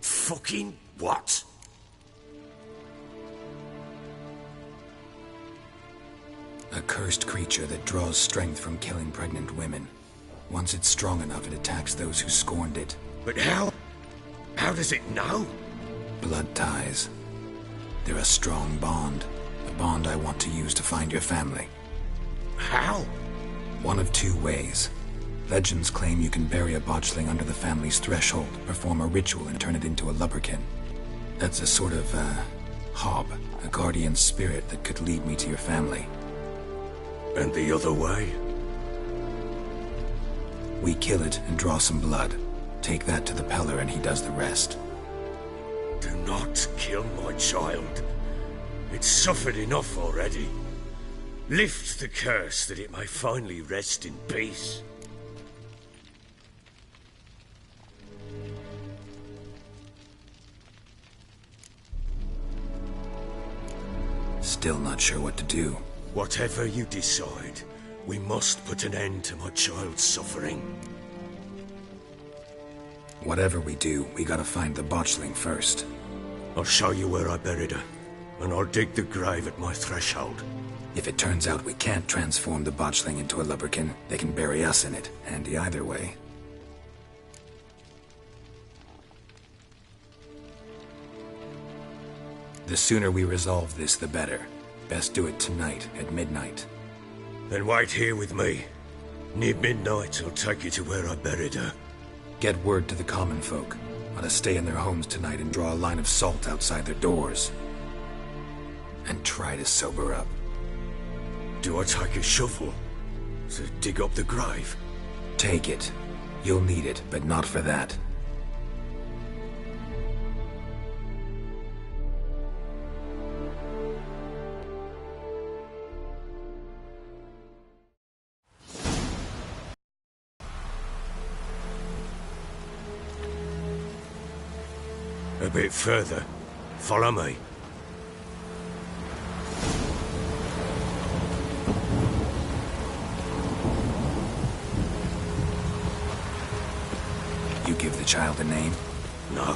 [SPEAKER 2] fucking what?
[SPEAKER 4] A cursed creature that draws strength from killing pregnant women. Once it's strong enough, it attacks those who scorned it.
[SPEAKER 2] But how? How does it know?
[SPEAKER 4] Blood ties. They're a strong bond. A bond I want to use to find your family.
[SPEAKER 2] How?
[SPEAKER 4] One of two ways. Legends claim you can bury a botchling under the family's threshold, perform a ritual, and turn it into a lubberkin. That's a sort of, hob, a guardian spirit that could lead me to your family.
[SPEAKER 2] And the other way?
[SPEAKER 4] We kill it and draw some blood. Take that to the Peller and he does the rest.
[SPEAKER 2] Do not kill my child. It's suffered enough already. Lift the curse that it may finally rest in peace.
[SPEAKER 4] Still not sure what to do.
[SPEAKER 2] Whatever you decide, we must put an end to my child's suffering.
[SPEAKER 4] Whatever we do, we gotta find the botchling first.
[SPEAKER 2] I'll show you where I buried her, and I'll dig the grave at my threshold.
[SPEAKER 4] If it turns out we can't transform the botchling into a lubberkin, they can bury us in it. Handy either way. The sooner we resolve this, the better. Best do it tonight, at midnight.
[SPEAKER 2] Then wait here with me. Near midnight, I'll take you to where I buried her.
[SPEAKER 4] Get word to the common folk. Ought to stay in their homes tonight and draw a line of salt outside their doors. And try to sober up.
[SPEAKER 2] Do I take a shovel to dig up the grave?
[SPEAKER 4] Take it. You'll need it, but not for that.
[SPEAKER 2] A bit further. Follow me.
[SPEAKER 4] You give the child a name?
[SPEAKER 2] No.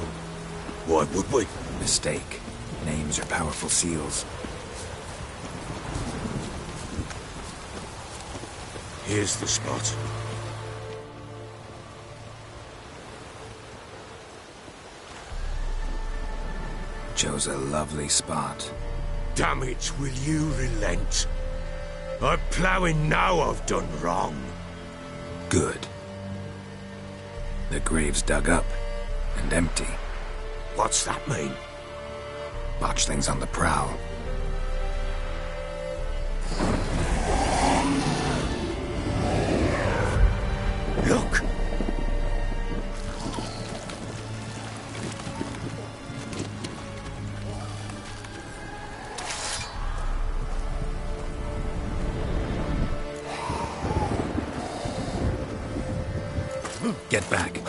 [SPEAKER 2] Why would we?
[SPEAKER 4] Mistake. Names are powerful seals.
[SPEAKER 2] Here's the spot.
[SPEAKER 4] Chose a lovely spot.
[SPEAKER 2] Damn it, will you relent? I'm ploughing now I've done wrong.
[SPEAKER 4] Good. The grave's dug up and empty.
[SPEAKER 2] What's that mean?
[SPEAKER 4] Botchling's on the prowl.
[SPEAKER 2] Look!
[SPEAKER 4] Get back.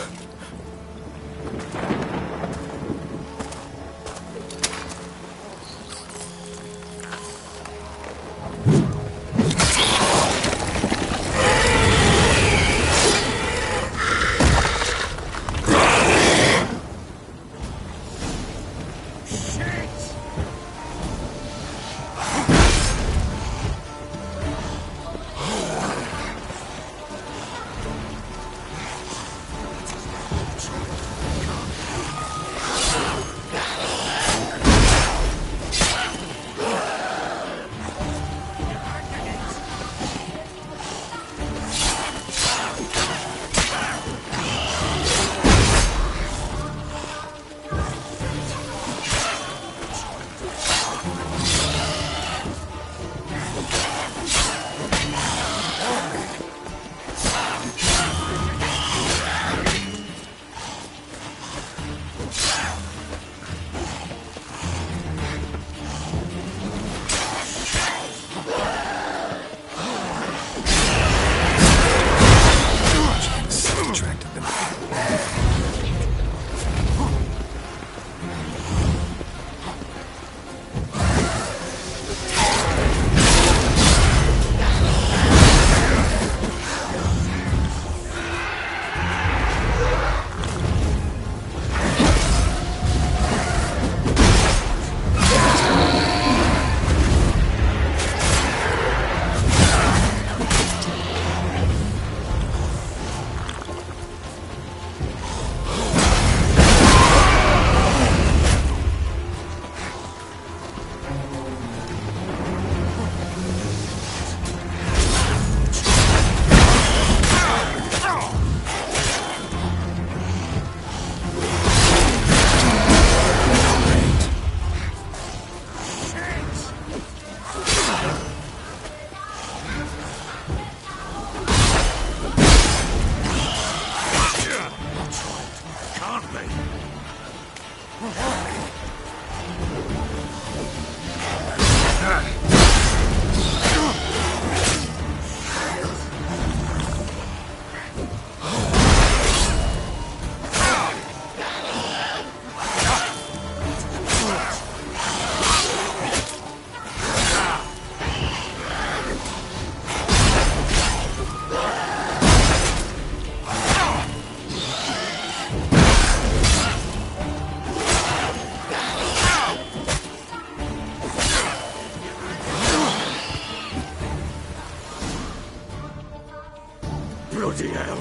[SPEAKER 2] Bloody hell.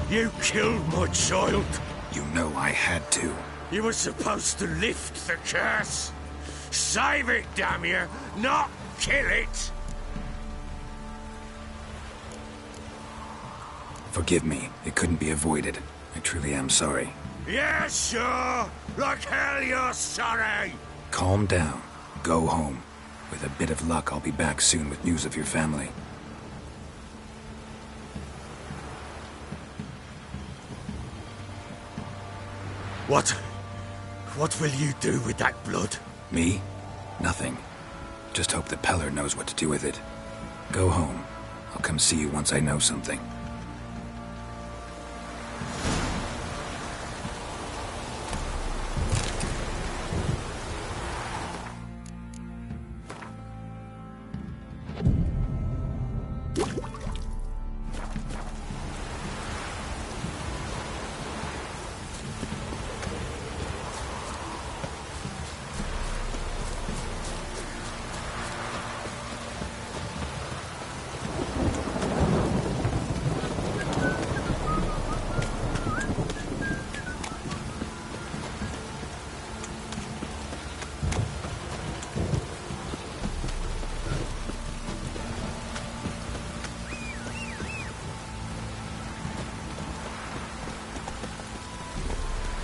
[SPEAKER 2] You killed my child.
[SPEAKER 4] You know I had to.
[SPEAKER 2] You were supposed to lift the curse. Save it, damn you, not kill it.
[SPEAKER 4] Forgive me. It couldn't be avoided. I truly am sorry.
[SPEAKER 2] Yeah, sure. Like hell you're sorry.
[SPEAKER 4] Calm down. Go home. With a bit of luck, I'll be back soon with news of your family.
[SPEAKER 2] What will you do with that blood?
[SPEAKER 4] Me? Nothing. Just hope the Peller knows what to do with it. Go home. I'll come see you once I know something.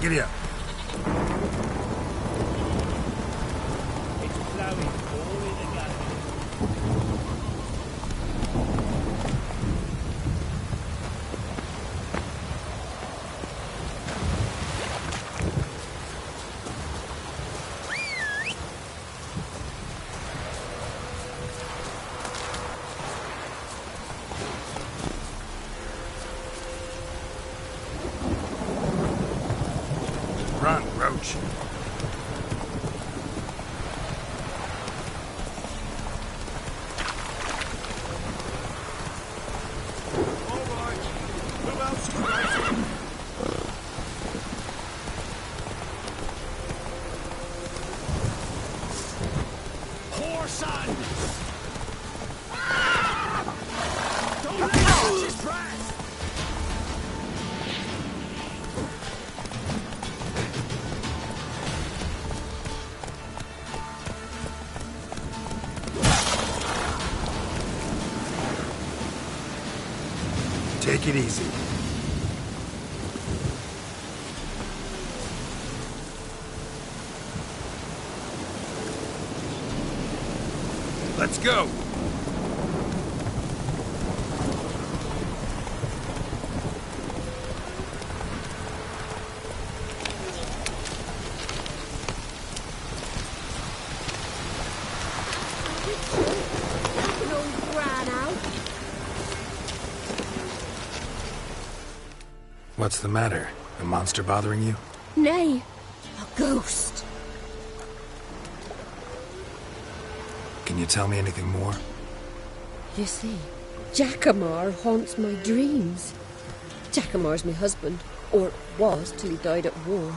[SPEAKER 4] Giddy up.
[SPEAKER 7] Run, Roach.
[SPEAKER 4] Take it easy.
[SPEAKER 7] Let's go.
[SPEAKER 4] What's the matter? A monster bothering you?
[SPEAKER 3] Nay, a ghost.
[SPEAKER 4] Can you tell me anything more?
[SPEAKER 9] You see, Jackamar haunts my dreams. Jackamar's my husband, or was till he died at war.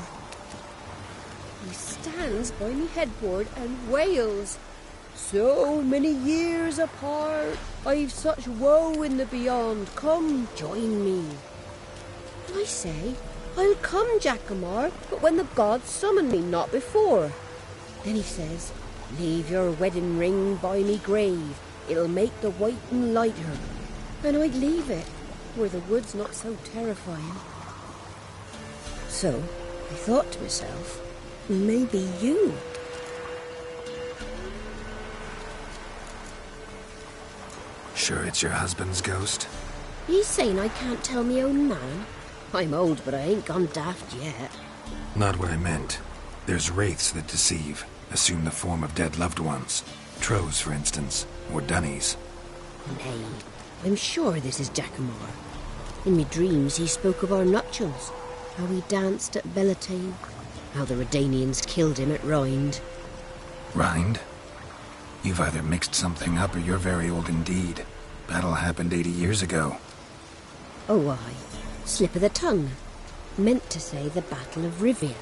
[SPEAKER 9] He stands by me headboard and wails. So many years apart, I've such woe in the beyond. Come, join me. And I say, I'll come, Jackamar, but when the gods summon me, not before. Then he says, leave your wedding ring by me grave. It'll make the waiting lighter. And I'd leave it, where the wood's not so terrifying. So, I thought to myself, maybe you.
[SPEAKER 4] Sure it's your husband's ghost?
[SPEAKER 9] He's saying I can't tell me own man. I'm old, but I ain't gone daft yet.
[SPEAKER 4] Not what I meant. There's wraiths that deceive, assume the form of dead loved ones. Trows, for instance, or dunnies.
[SPEAKER 9] Nay, I'm sure this is Jackamar. In me dreams he spoke of our nuptials, how he danced at Bellatane, how the Redanians killed him at Rind.
[SPEAKER 4] Rind? You've either mixed something up or you're very old indeed. Battle happened 80 years ago.
[SPEAKER 9] Oh, aye. Slip of the tongue. Meant to say the Battle of Rivia.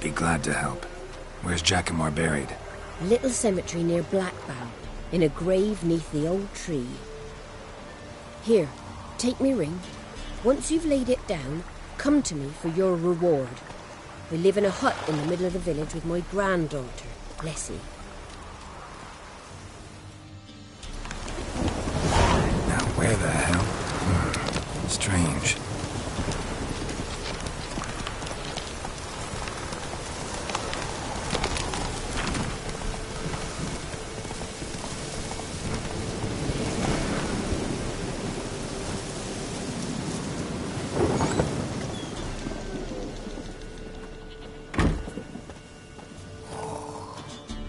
[SPEAKER 4] Be glad to help. Where's Jackamar buried?
[SPEAKER 9] Little cemetery near Blackbow, in a grave neath the old tree. Here, take me ring. Once you've laid it down, come to me for your reward. I live in a hut in the middle of the village with my granddaughter, Leslie.
[SPEAKER 4] Now where the hell? Strange.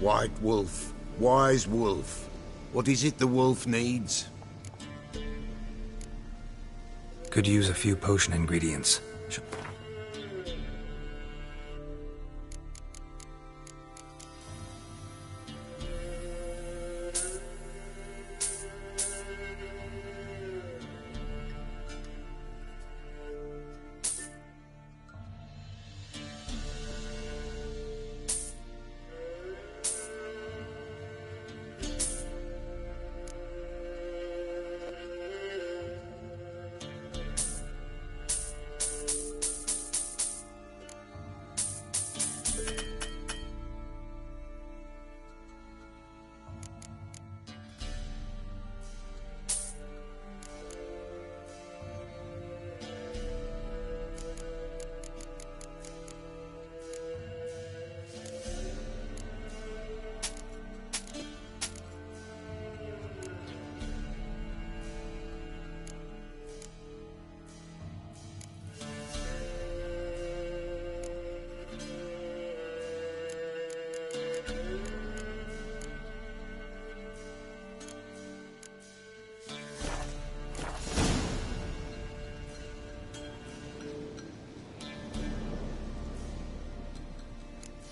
[SPEAKER 7] White wolf, wise wolf. What is it the wolf needs?
[SPEAKER 4] Could use a few potion ingredients.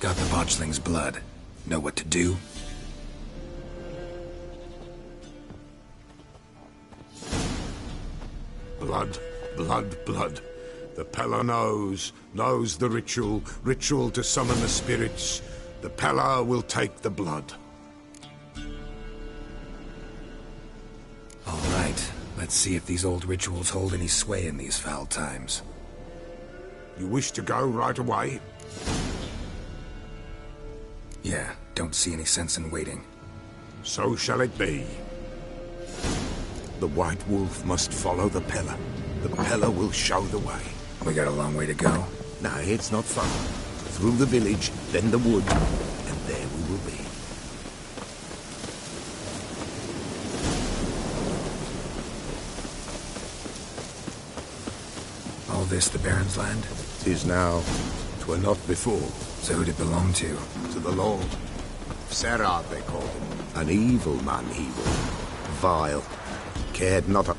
[SPEAKER 4] Got the botchling's blood. Know what to do?
[SPEAKER 7] Blood, blood, blood. The Pella knows the ritual to summon the spirits. The Pella will take the blood.
[SPEAKER 4] All right, let's see if these old rituals hold any sway in these foul times.
[SPEAKER 7] You wish to go right away?
[SPEAKER 4] Yeah, don't see any sense in waiting.
[SPEAKER 7] So shall it be. The White Wolf must follow the Pella. The Pella will show the way.
[SPEAKER 4] We got a long way to go.
[SPEAKER 7] No, it's not far. Through the village, then the wood, and there we will be.
[SPEAKER 4] All this the Baron's land?
[SPEAKER 7] 'Tis now. 'Twere not before.
[SPEAKER 4] So who'd it belong to?
[SPEAKER 7] To the Lord. Serad, they call him. An evil man he was. Vile. Cared not a...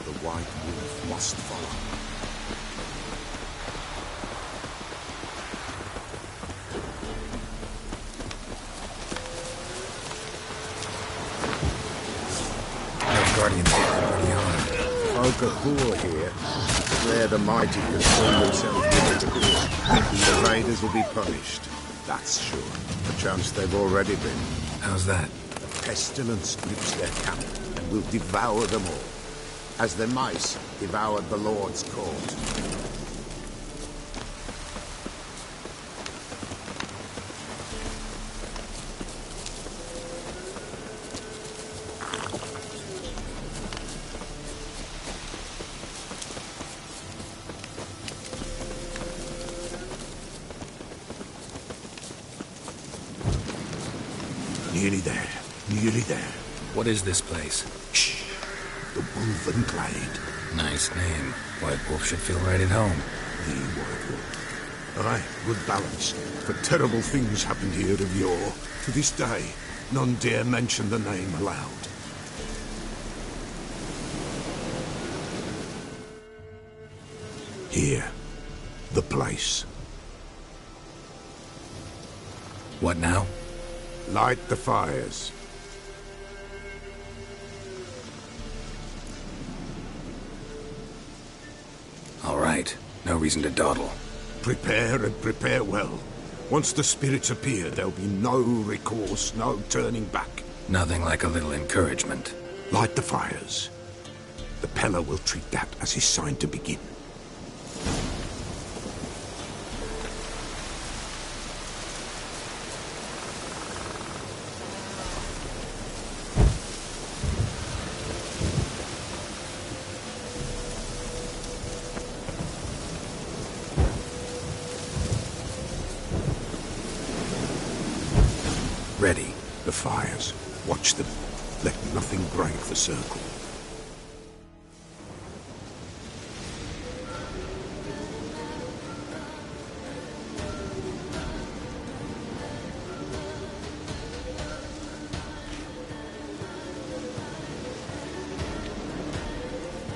[SPEAKER 7] The White Wolf must follow.
[SPEAKER 4] Guardians are pretty armed.
[SPEAKER 7] Folk are poor here. Declare the mighty concern themselves with the poor. The invaders will be punished. That's sure. Perchance they've already been.
[SPEAKER 4] How's that?
[SPEAKER 7] The pestilence grips their camp and will devour them all, as the mice devoured the Lord's court. Nearly there. Nearly there.
[SPEAKER 4] What is this place?
[SPEAKER 7] Shh. The Woven Glade.
[SPEAKER 4] Nice name. White Wolf should feel right at home.
[SPEAKER 7] The White Wolf. Aye, good balance. But terrible things happened here of yore. To this day, none dare mention the name aloud. Here. The place.
[SPEAKER 4] What now?
[SPEAKER 7] Light the fires.
[SPEAKER 4] All right. No reason to dawdle.
[SPEAKER 7] Prepare and prepare well. Once the spirits appear, there'll be no recourse, no turning back.
[SPEAKER 4] Nothing like a little encouragement.
[SPEAKER 7] Light the fires. The Peller will treat that as his sign to begin.
[SPEAKER 4] Ready.
[SPEAKER 7] The fires. Watch them. Let nothing break the circle.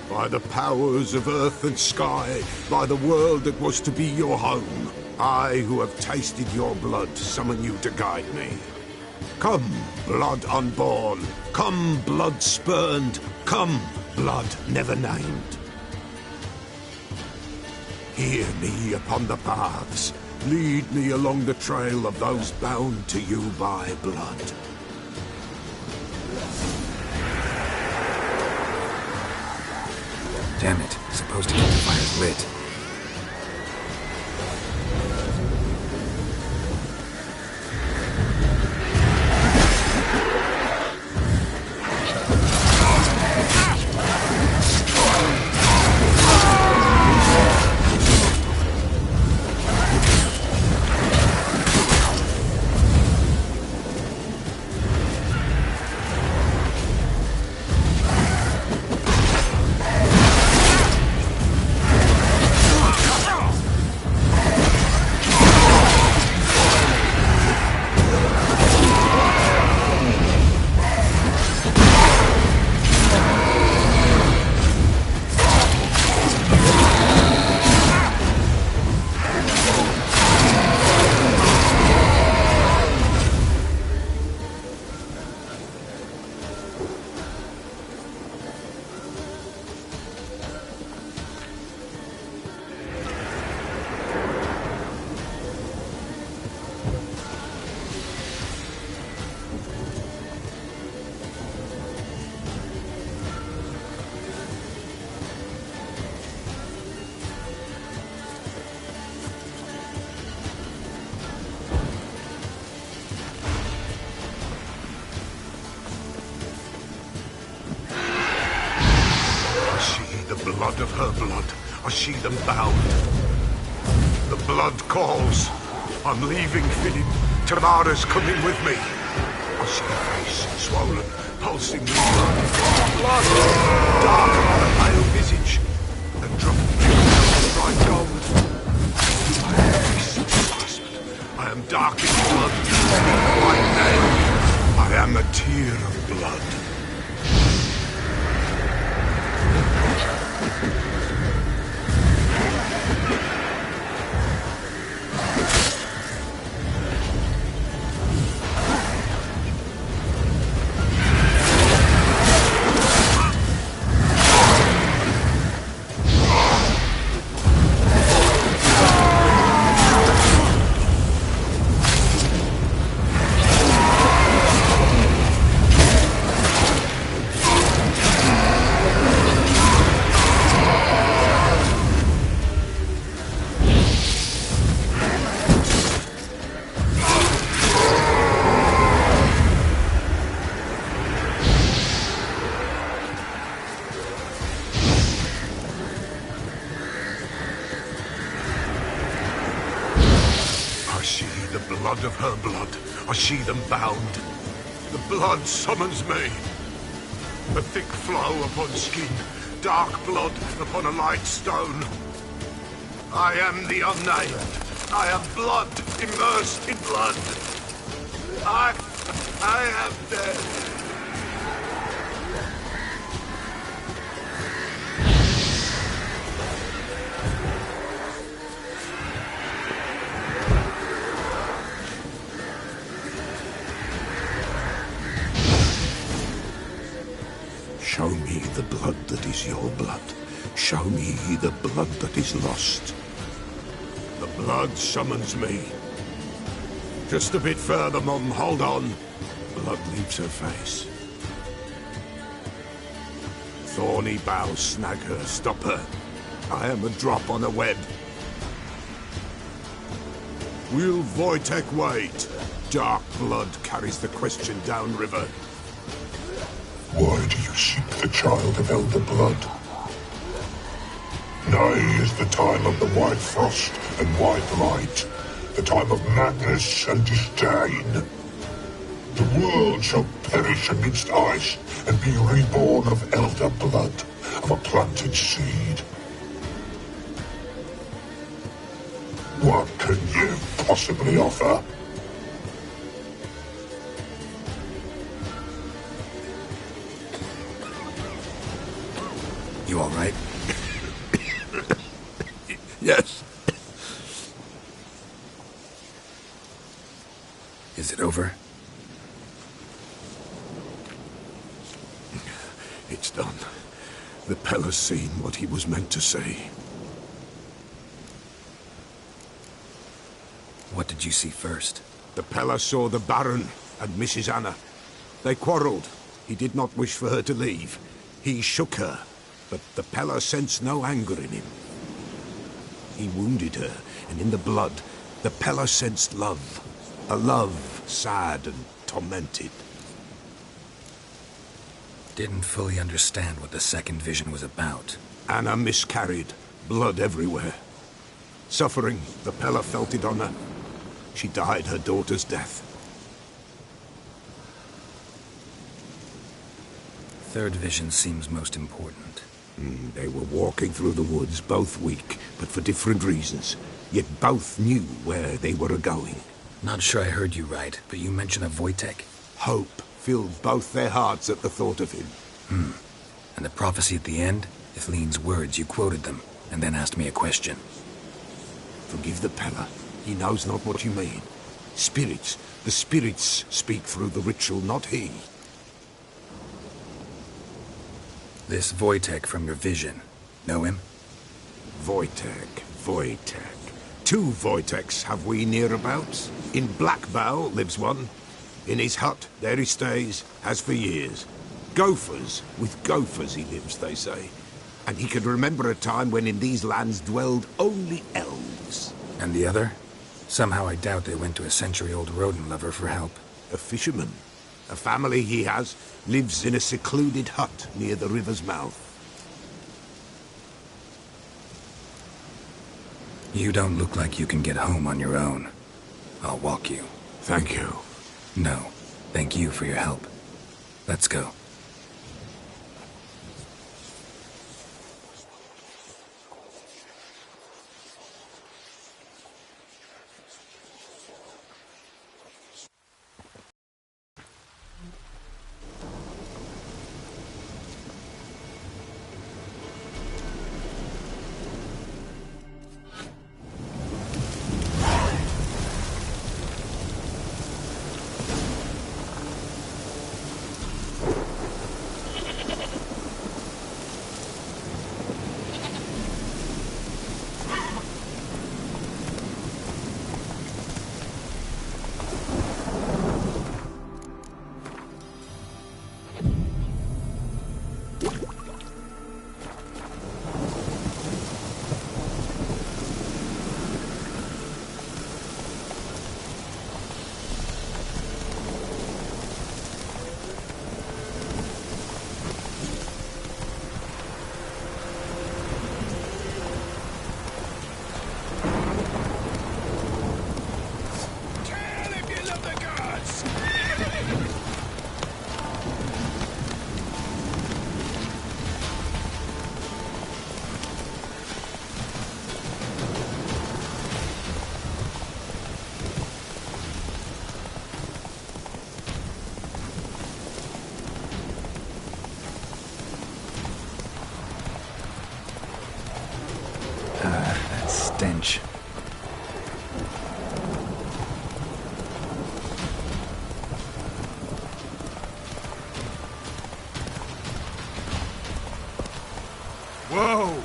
[SPEAKER 7] By the powers of earth and sky, by the world that was to be your home, I, who have tasted your blood, summon you to guide me. Come, blood unborn. Come, blood spurned. Come, blood never named. Hear me upon the paths. Lead me along the trail of those bound to you by blood.
[SPEAKER 4] Damn it. Supposed to keep the fires lit.
[SPEAKER 7] Blood of her blood. I see them bound. The blood calls. I'm leaving Philip. Tamara's coming with me. I see her face, swollen, pulsing with blood. Blood! Dark on a pale visage. And dropping bright gold. I am this bastard. I am dark in blood. White name. I am a tear of blood. I see the blood of her blood. I see them bound. The blood summons me. A thick flow upon skin, dark blood upon a light stone. I am the unnamed. I am blood immersed in blood. I am dead. Show me the blood that is your blood. Show me the blood that is lost. The blood summons me. Just a bit further, Mum. Hold on. Blood leaves her face. Thorny boughs snag her. Stop her. I am a drop on a web. Will Wojtek wait? Dark blood carries the question downriver.
[SPEAKER 8] Why do you seek the child of elder blood? Nigh is the time of the white frost and white light, the time of madness and disdain. The world shall perish amidst ice and be reborn of elder blood, of a planted seed. What can you possibly offer?
[SPEAKER 4] You all right?
[SPEAKER 7] Yes.
[SPEAKER 4] Is it over?
[SPEAKER 7] It's done. The Pella's seen what he was meant to see.
[SPEAKER 4] What did you see first?
[SPEAKER 7] The Pella saw the Baron and Mrs. Anna. They quarreled. He did not wish for her to leave. He shook her, but the Pella sensed no anger in him. He wounded her, and in the blood, the Pella sensed love. A love sad and tormented.
[SPEAKER 4] Didn't fully understand what the second vision was about.
[SPEAKER 7] Anna miscarried, blood everywhere. Suffering, the Pella felt it on her. She died her daughter's death.
[SPEAKER 4] Third vision seems most important.
[SPEAKER 7] They were walking through the woods, both weak, but for different reasons. Yet both knew where they were going.
[SPEAKER 4] Not sure I heard you right, but you mentioned a Wojtek.
[SPEAKER 7] Hope filled both their hearts at the thought of him.
[SPEAKER 4] And the prophecy at the end? If Lean's words, you quoted them, and then asked me a question.
[SPEAKER 7] Forgive the Pella. He knows not what you mean. Spirits. The spirits speak through the ritual, not he.
[SPEAKER 4] This Wojtek from your vision. Know him?
[SPEAKER 7] Wojtek. Two Wojteks have we nearabouts. In Blackbow lives one. In his hut, there he stays, has for years. Gophers, with gophers he lives, they say. And he can remember a time when in these lands dwelled only elves.
[SPEAKER 4] And the other? Somehow I doubt they went to a century-old rodent lover for help.
[SPEAKER 7] A fisherman. A family he has lives in a secluded hut near the river's mouth.
[SPEAKER 4] You don't look like you can get home on your own. I'll walk you.
[SPEAKER 7] Thank you.
[SPEAKER 4] No, thank you for your help. Let's go. stench.
[SPEAKER 2] Whoa!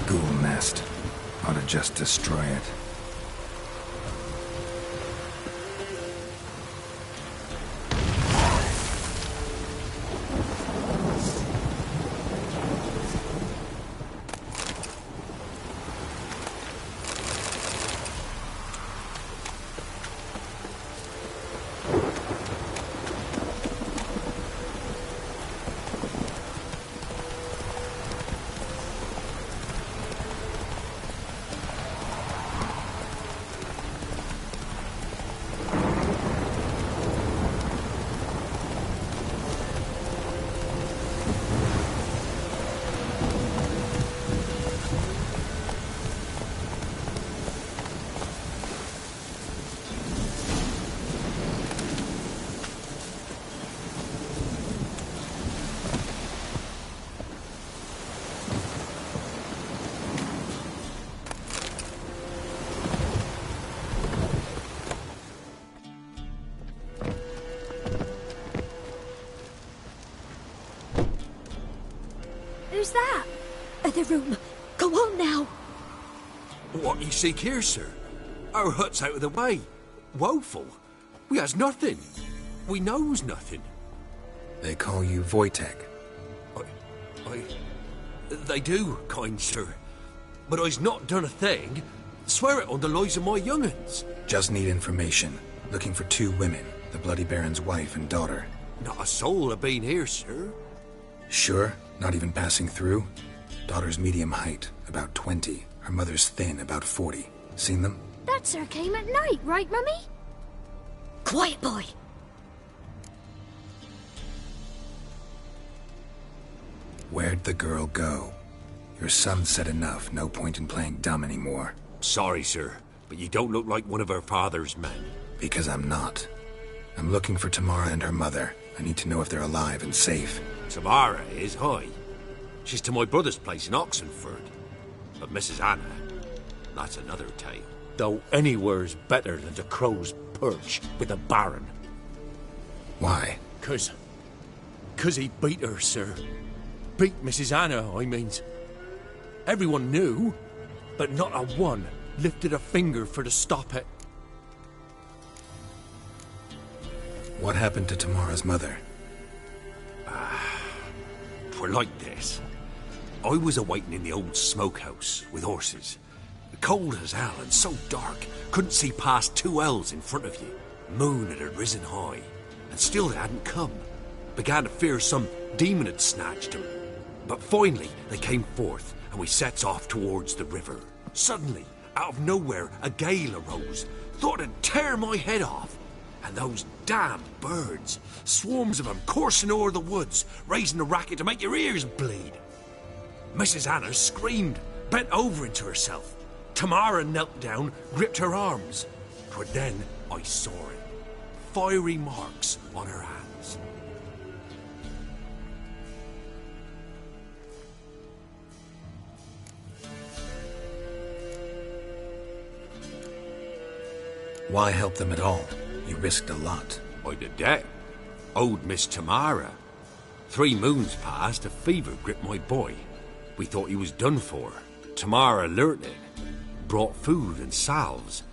[SPEAKER 4] Ghoul nest. Ought to just destroy it.
[SPEAKER 3] Who's that?
[SPEAKER 9] The room. Go on now.
[SPEAKER 10] What you seek here, sir? Our hut's out of the way. Woeful. We has nothing. We knows nothing.
[SPEAKER 4] They call you Wojtek.
[SPEAKER 10] They do, kind sir. But I's not done a thing. Swear it on the lives of my young'uns.
[SPEAKER 4] Just need information. Looking for 2 women, the Bloody Baron's wife and daughter.
[SPEAKER 10] Not a soul have been here, sir.
[SPEAKER 4] Sure? Not even passing through? Daughter's medium height, about 20. Her mother's thin, about 40. Seen them?
[SPEAKER 3] That sir came at night, right, Mummy?
[SPEAKER 9] Quiet, boy.
[SPEAKER 4] Where'd the girl go? Your son said enough, no point in playing dumb anymore.
[SPEAKER 10] Sorry, sir, but you don't look like one of our father's men.
[SPEAKER 4] Because I'm not. I'm looking for Tamara and her mother. I need to know if they're alive and safe.
[SPEAKER 10] Tamara is, aye. She's to my brother's place in Oxenford. But Mrs. Anna, that's another tale. Though anywhere's better than the Crow's Perch with the Baron.
[SPEAKER 4] Why?
[SPEAKER 10] 'Cause he beat her, sir. Beat Mrs. Anna, I means. Everyone knew, but not a one lifted a finger for to stop it.
[SPEAKER 4] What happened to Tamara's mother?
[SPEAKER 10] 'Twere like this. I was awaiting in the old smokehouse with horses. Cold as hell and so dark, couldn't see past 2 ells in front of you. Moon had risen high, and still they hadn't come. Began to fear some demon had snatched them. But finally they came forth, and we sets off towards the river. Suddenly, out of nowhere, a gale arose. Thought it'd tear my head off. And those damn birds, swarms of them coursing o'er the woods, raising a racket to make your ears bleed. Mrs. Anna screamed, bent over into herself. Tamara knelt down, gripped her arms. 'Twas then I saw it. Fiery marks on her hands.
[SPEAKER 4] Why help them at all? You risked a lot.
[SPEAKER 10] By the debt. Owed Miss Tamara. 3 moons passed, a fever gripped my boy. We thought he was done for. Tamara learnt it. Brought food and salves.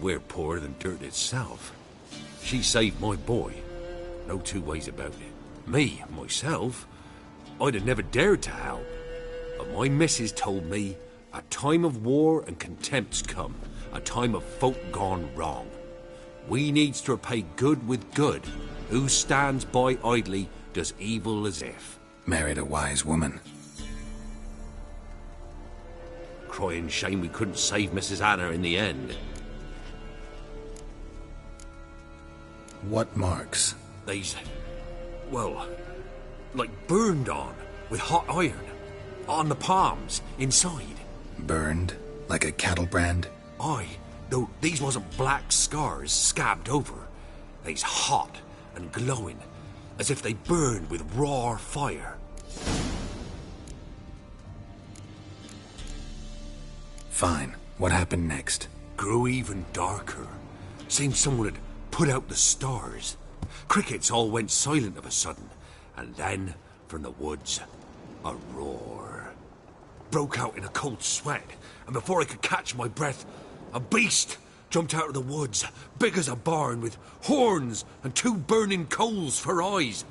[SPEAKER 10] We're poorer than dirt itself. She saved my boy. No 2 ways about it. Me, myself, I'd have never dared to help. But my missus told me a time of war and contempt's come. A time of folk gone wrong. We needs to repay good with good. Who stands by idly does evil as if.
[SPEAKER 4] Married a wise woman.
[SPEAKER 10] Crying shame we couldn't save Mrs. Anna in the end.
[SPEAKER 4] What marks?
[SPEAKER 10] They's, well, like burned on with hot iron. On the palms, inside.
[SPEAKER 4] Burned? Like a cattle brand?
[SPEAKER 10] Aye, though these wasn't black scars scabbed over. They's hot and glowing, as if they burned with raw fire.
[SPEAKER 4] Fine. What happened next?
[SPEAKER 10] Grew even darker. Seemed someone had put out the stars. Crickets all went silent of a sudden, and then, from the woods, a roar. Broke out in a cold sweat, and before I could catch my breath, a beast jumped out of the woods, big as a barn, with horns and 2 burning coals for eyes.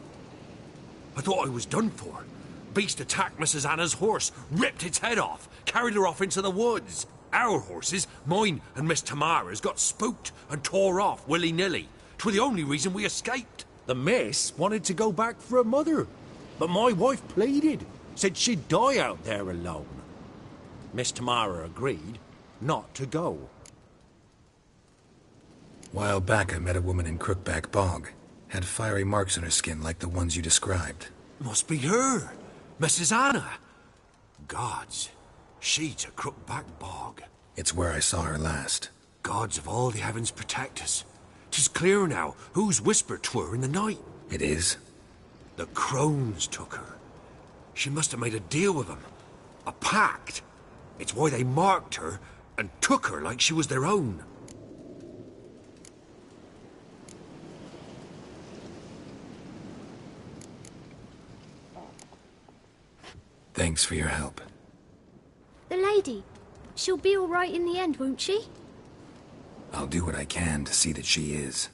[SPEAKER 10] I thought I was done for. Beast attacked Mrs. Anna's horse, ripped its head off, carried her off into the woods. Our horses, mine and Miss Tamara's, got spooked and tore off willy-nilly. 'Twas the only reason we escaped. The miss wanted to go back for her mother, but my wife pleaded, said she'd die out there alone. Miss Tamara agreed not to go.
[SPEAKER 4] While back, I met a woman in Crookback Bog. Had fiery marks on her skin like the ones you described.
[SPEAKER 10] Must be her, Mrs. Anna. Gods, she's a Crookback Bog.
[SPEAKER 4] It's where I saw her last.
[SPEAKER 10] Gods of all the heavens protect us. 'Tis clear now who's whispered to her in the night.
[SPEAKER 4] It is?
[SPEAKER 10] The crones took her. She must have made a deal with them. A pact. It's why they marked her and took her like she was their own.
[SPEAKER 4] Thanks for your help.
[SPEAKER 3] The lady. She'll be all right in the end, won't she?
[SPEAKER 4] I'll do what I can to see that she is.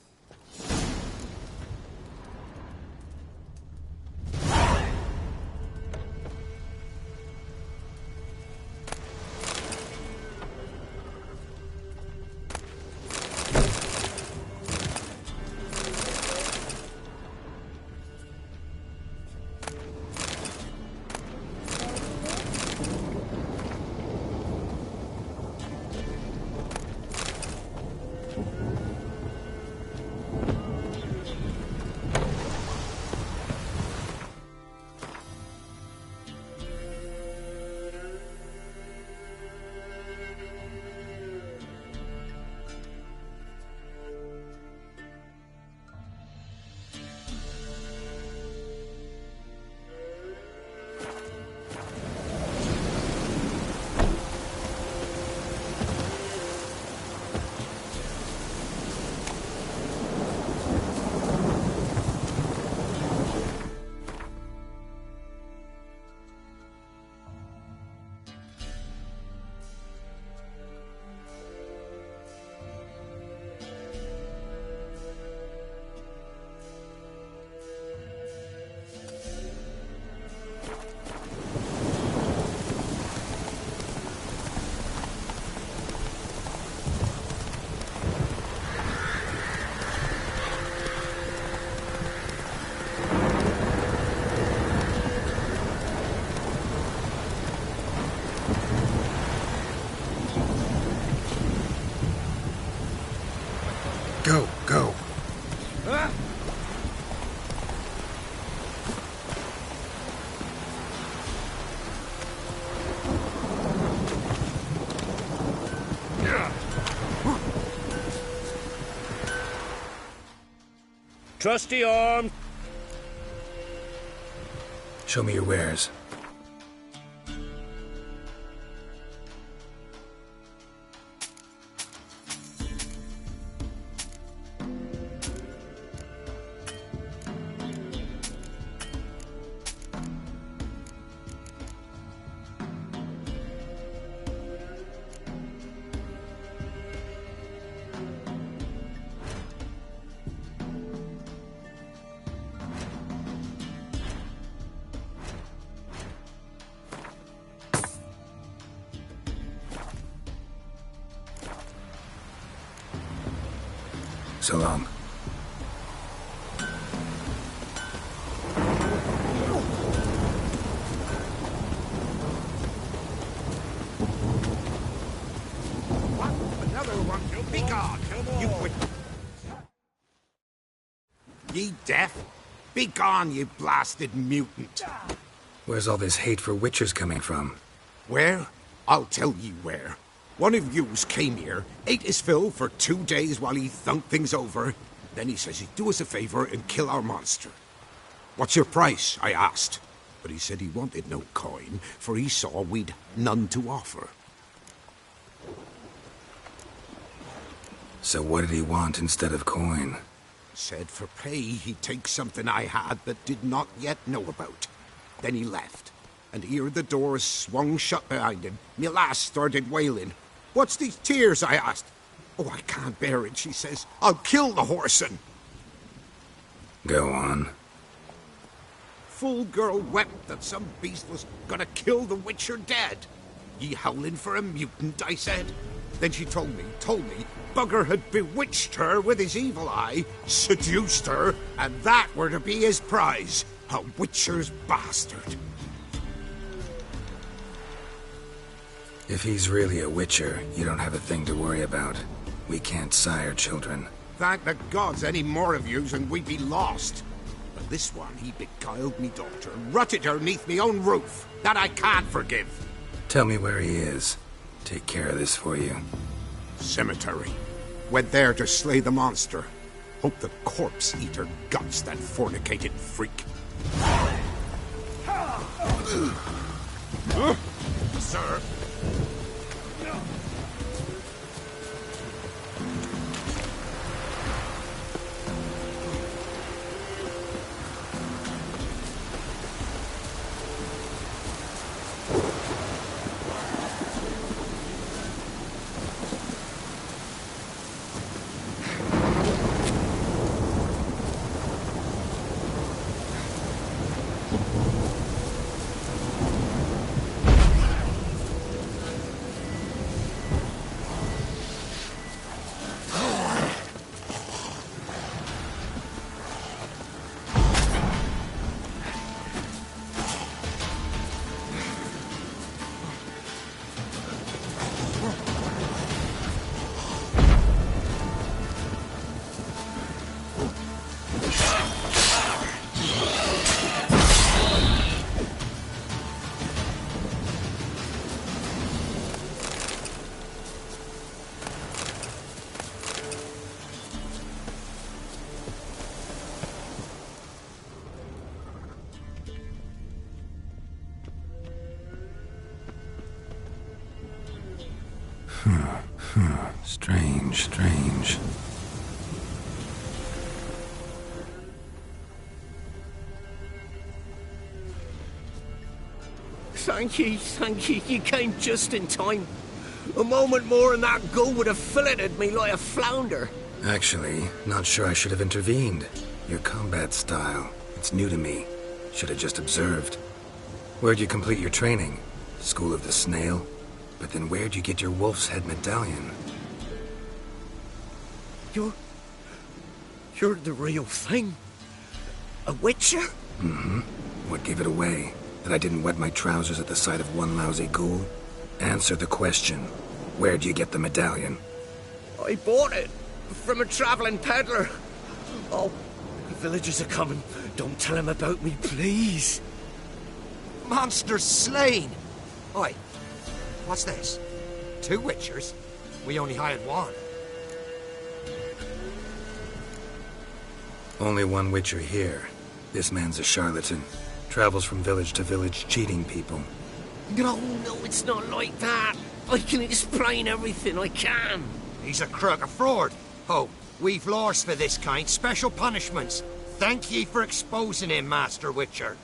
[SPEAKER 2] Trusty arm.
[SPEAKER 4] Show me your wares. So long.
[SPEAKER 7] Another one. Be gone, you witch. Ye deaf? Be gone, you blasted mutant.
[SPEAKER 4] Where's all this hate for witchers coming from?
[SPEAKER 7] Where? I'll tell ye where. One of yous came here, ate his fill for 2 days while he thunked things over. Then he says he'd do us a favor and kill our monster. What's your price? I asked. But he said he wanted no coin, for he saw we'd none to offer.
[SPEAKER 4] So what did he want instead of coin?
[SPEAKER 7] Said for pay he'd take something I had but did not yet know about. Then he left, and here the door swung shut behind him. Me lass started wailing. "What's these tears?" I asked. "Oh, I can't bear it," she says. "I'll kill the whoreson."
[SPEAKER 4] Go on.
[SPEAKER 7] Full girl wept that some beast was gonna kill the witcher dead. "Ye howling for a mutant," I said. Then she told me, Bugger had bewitched her with his evil eye, seduced her, and that were to be his prize. A witcher's bastard.
[SPEAKER 4] If he's really a witcher, you don't have a thing to worry about. We can't sire children.
[SPEAKER 7] Thank the gods any more of yous and we'd be lost. But this one, he beguiled me daughter, rutted her neath me own roof. That I can't forgive.
[SPEAKER 4] Tell me where he is. Take care of this for you.
[SPEAKER 7] Cemetery. Went there to slay the monster. Hope the corpse eat her guts, that fornicated freak. Sir.
[SPEAKER 4] Strange.
[SPEAKER 2] Thank you. You came just in time. A moment more and that gull would have filleted me like a flounder.
[SPEAKER 4] Actually, not sure I should have intervened. Your combat style, it's new to me. Should have just observed. Where'd you complete your training? School of the Snail? But then where'd you get your wolf's head medallion?
[SPEAKER 2] You're the real thing? A witcher?
[SPEAKER 4] Mm-hmm. What gave it away? That I didn't wet my trousers at the sight of one lousy ghoul? Answer the question. Where'd you get the medallion?
[SPEAKER 2] I bought it from a traveling peddler. Oh, the villagers are coming. Don't tell them about me, please.
[SPEAKER 11] Monster slain! Oi, what's this? 2 witchers? We only hired one.
[SPEAKER 4] Only one Witcher here. This man's a charlatan. Travels from village to village cheating people.
[SPEAKER 12] No, it's not like that. I can explain everything, I can.
[SPEAKER 11] He's a crook, a fraud. Oh, we've laws for this kind, special punishments. Thank ye for exposing him, Master Witcher.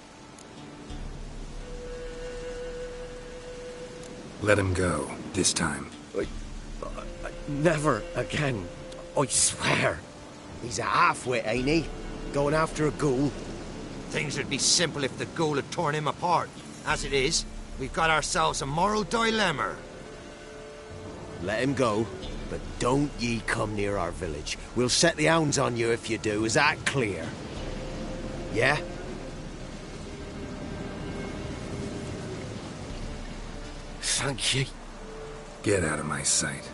[SPEAKER 4] Let him go, this time.
[SPEAKER 12] Never again. I swear. He's a half-wit, ain't he? Going after a ghoul.
[SPEAKER 11] Things would be simple if the ghoul had torn him apart. As it is, we've got ourselves a moral dilemma.
[SPEAKER 12] Let him go, but don't ye come near our village. We'll set the hounds on you if you do. Is that clear? Yeah? Thank you.
[SPEAKER 4] Get out of my sight.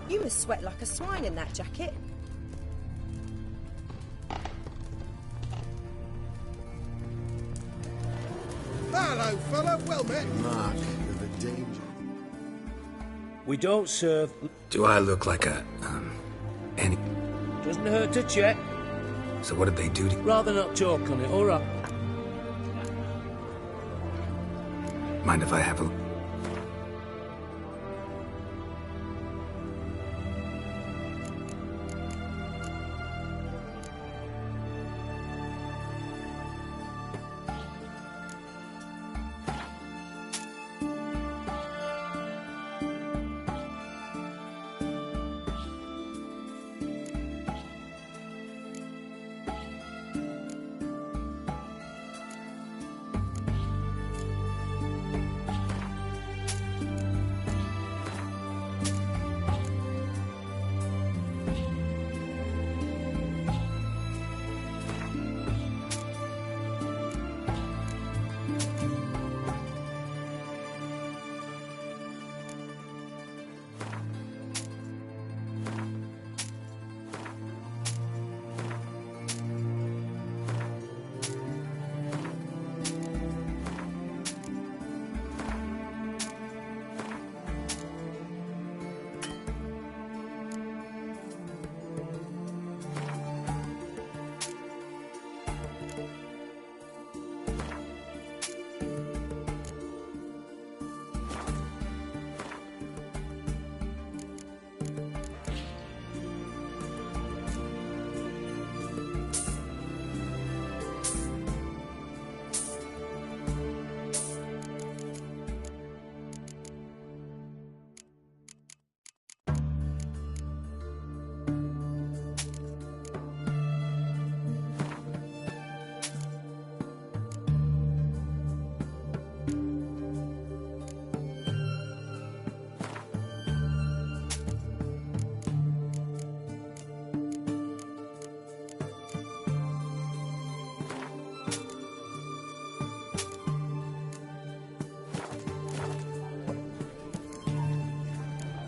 [SPEAKER 13] You must sweat like a swine in that jacket.
[SPEAKER 7] Hello, fella. Well met. Mark, you're the danger.
[SPEAKER 2] We don't serve...
[SPEAKER 4] Do I look like a, any...
[SPEAKER 2] Doesn't hurt to check.
[SPEAKER 4] So what did they do to...
[SPEAKER 2] Rather not talk on it, all right.
[SPEAKER 4] Mind if I have a...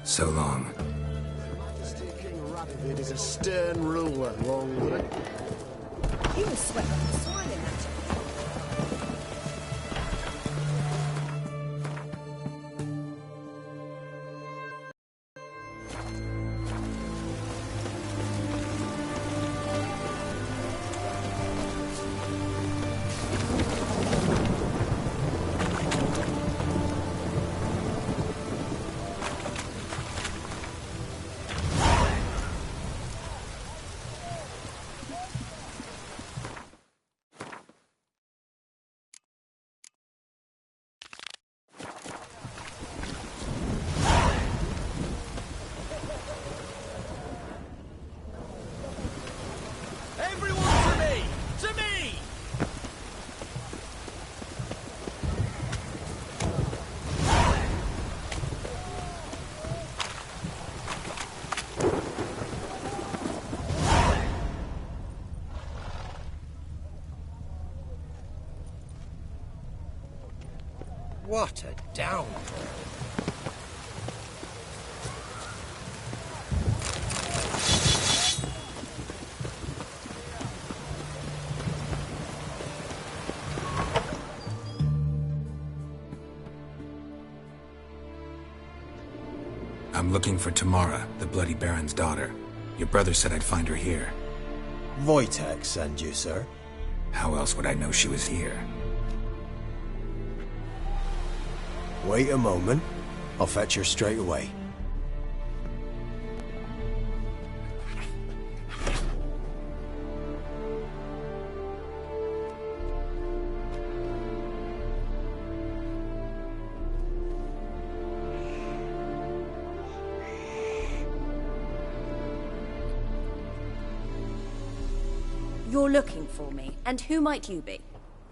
[SPEAKER 4] So long.
[SPEAKER 14] King Radovid is a stern ruler, Longwood.
[SPEAKER 13] You were sweat like a swine in that jacket.
[SPEAKER 11] What a downpour.
[SPEAKER 4] I'm looking for Tamara, the Bloody Baron's daughter. Your brother said I'd find her here.
[SPEAKER 12] Wojtek send you, sir.
[SPEAKER 4] How else would I know she was here?
[SPEAKER 12] Wait a moment. I'll fetch her straight away.
[SPEAKER 15] You're looking for me, and who might you be?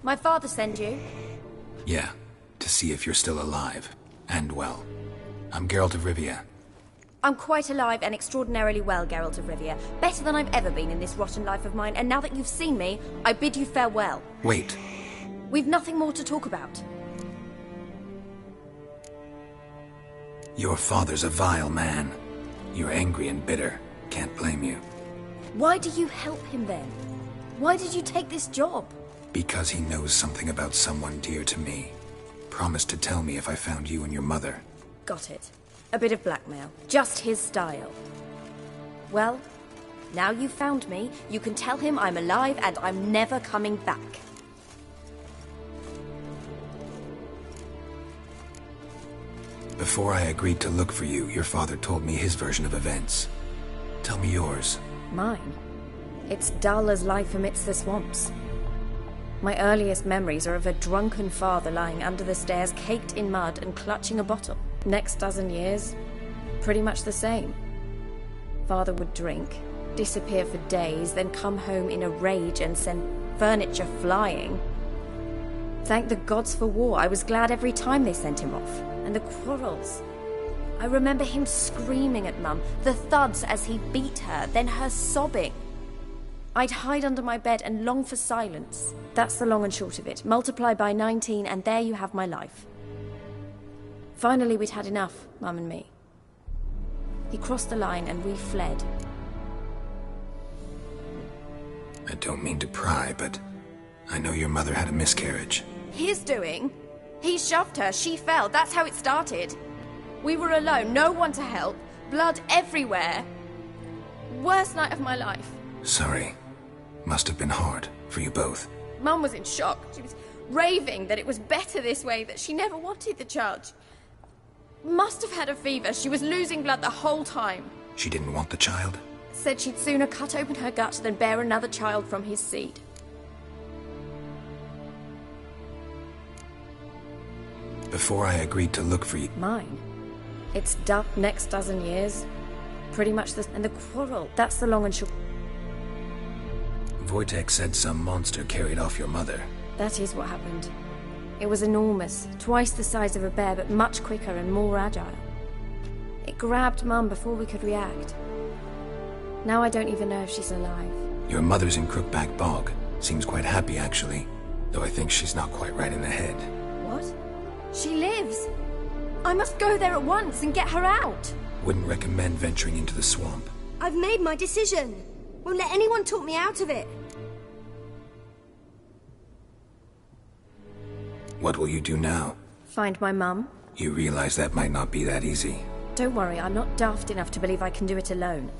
[SPEAKER 15] My father send you?
[SPEAKER 4] Yeah, to see if you're still alive. And well. I'm Geralt of Rivia.
[SPEAKER 15] I'm quite alive and extraordinarily well, Geralt of Rivia. Better than I've ever been in this rotten life of mine, and now that you've seen me, I bid you farewell.
[SPEAKER 4] Wait.
[SPEAKER 15] We've nothing more to talk about.
[SPEAKER 4] Your father's a vile man. You're angry and bitter. Can't blame you.
[SPEAKER 15] Why do you help him then? Why did you take this job?
[SPEAKER 4] Because he knows something about someone dear to me. Promised to tell me if I found you and your mother.
[SPEAKER 15] Got it. A bit of blackmail. Just his style. Well, now you've found me, you can tell him I'm alive and I'm never coming back.
[SPEAKER 4] Before I agreed to look for you, your father told me his version of events. Tell me yours.
[SPEAKER 15] Mine? It's dull as life amidst the swamps. My earliest memories are of a drunken father lying under the stairs, caked in mud and clutching a bottle. Next dozen years, pretty much the same. Father would drink, disappear for days, then come home in a rage and send furniture flying. Thank the gods for war. I was glad every time they sent him off. And the quarrels. I remember him screaming at Mum, the thuds as he beat her, then her sobbing. I'd hide under my bed and long for silence. That's the long and short of it. Multiply by 19 and there you have my life. Finally, we'd had enough, Mum and me. He crossed the line and we fled.
[SPEAKER 4] I don't mean to pry, but I know your mother had a miscarriage.
[SPEAKER 15] His doing? He shoved her, she fell, that's how it started. We were alone, no one to help, blood everywhere. Worst night of my life.
[SPEAKER 4] Sorry. Must have been hard for you both.
[SPEAKER 15] Mum was in shock. She was raving that it was better this way, that she never wanted the child. Must have had a fever. She was losing blood the whole time.
[SPEAKER 4] She didn't want the child?
[SPEAKER 15] Said she'd sooner cut open her gut than bear another child from his seed.
[SPEAKER 4] Before I agreed to look for you...
[SPEAKER 15] Mine? It's next dozen years. Pretty much the... And the quarrel, that's the long and short...
[SPEAKER 4] Wojtek said some monster carried off your mother.
[SPEAKER 15] That is what happened. It was enormous, twice the size of a bear, but much quicker and more agile. It grabbed Mum before we could react. Now I don't even know if she's alive.
[SPEAKER 4] Your mother's in Crookback Bog. Seems quite happy, actually. Though I think she's not quite right in the head.
[SPEAKER 15] What? She lives? I must go there at once and get her out.
[SPEAKER 4] Wouldn't recommend venturing into the swamp.
[SPEAKER 16] I've made my decision. Won't let anyone talk me out of it.
[SPEAKER 4] What will you do now?
[SPEAKER 15] Find my mum.
[SPEAKER 4] You realize that might not be that easy.
[SPEAKER 15] Don't worry, I'm not daft enough to believe I can do it alone.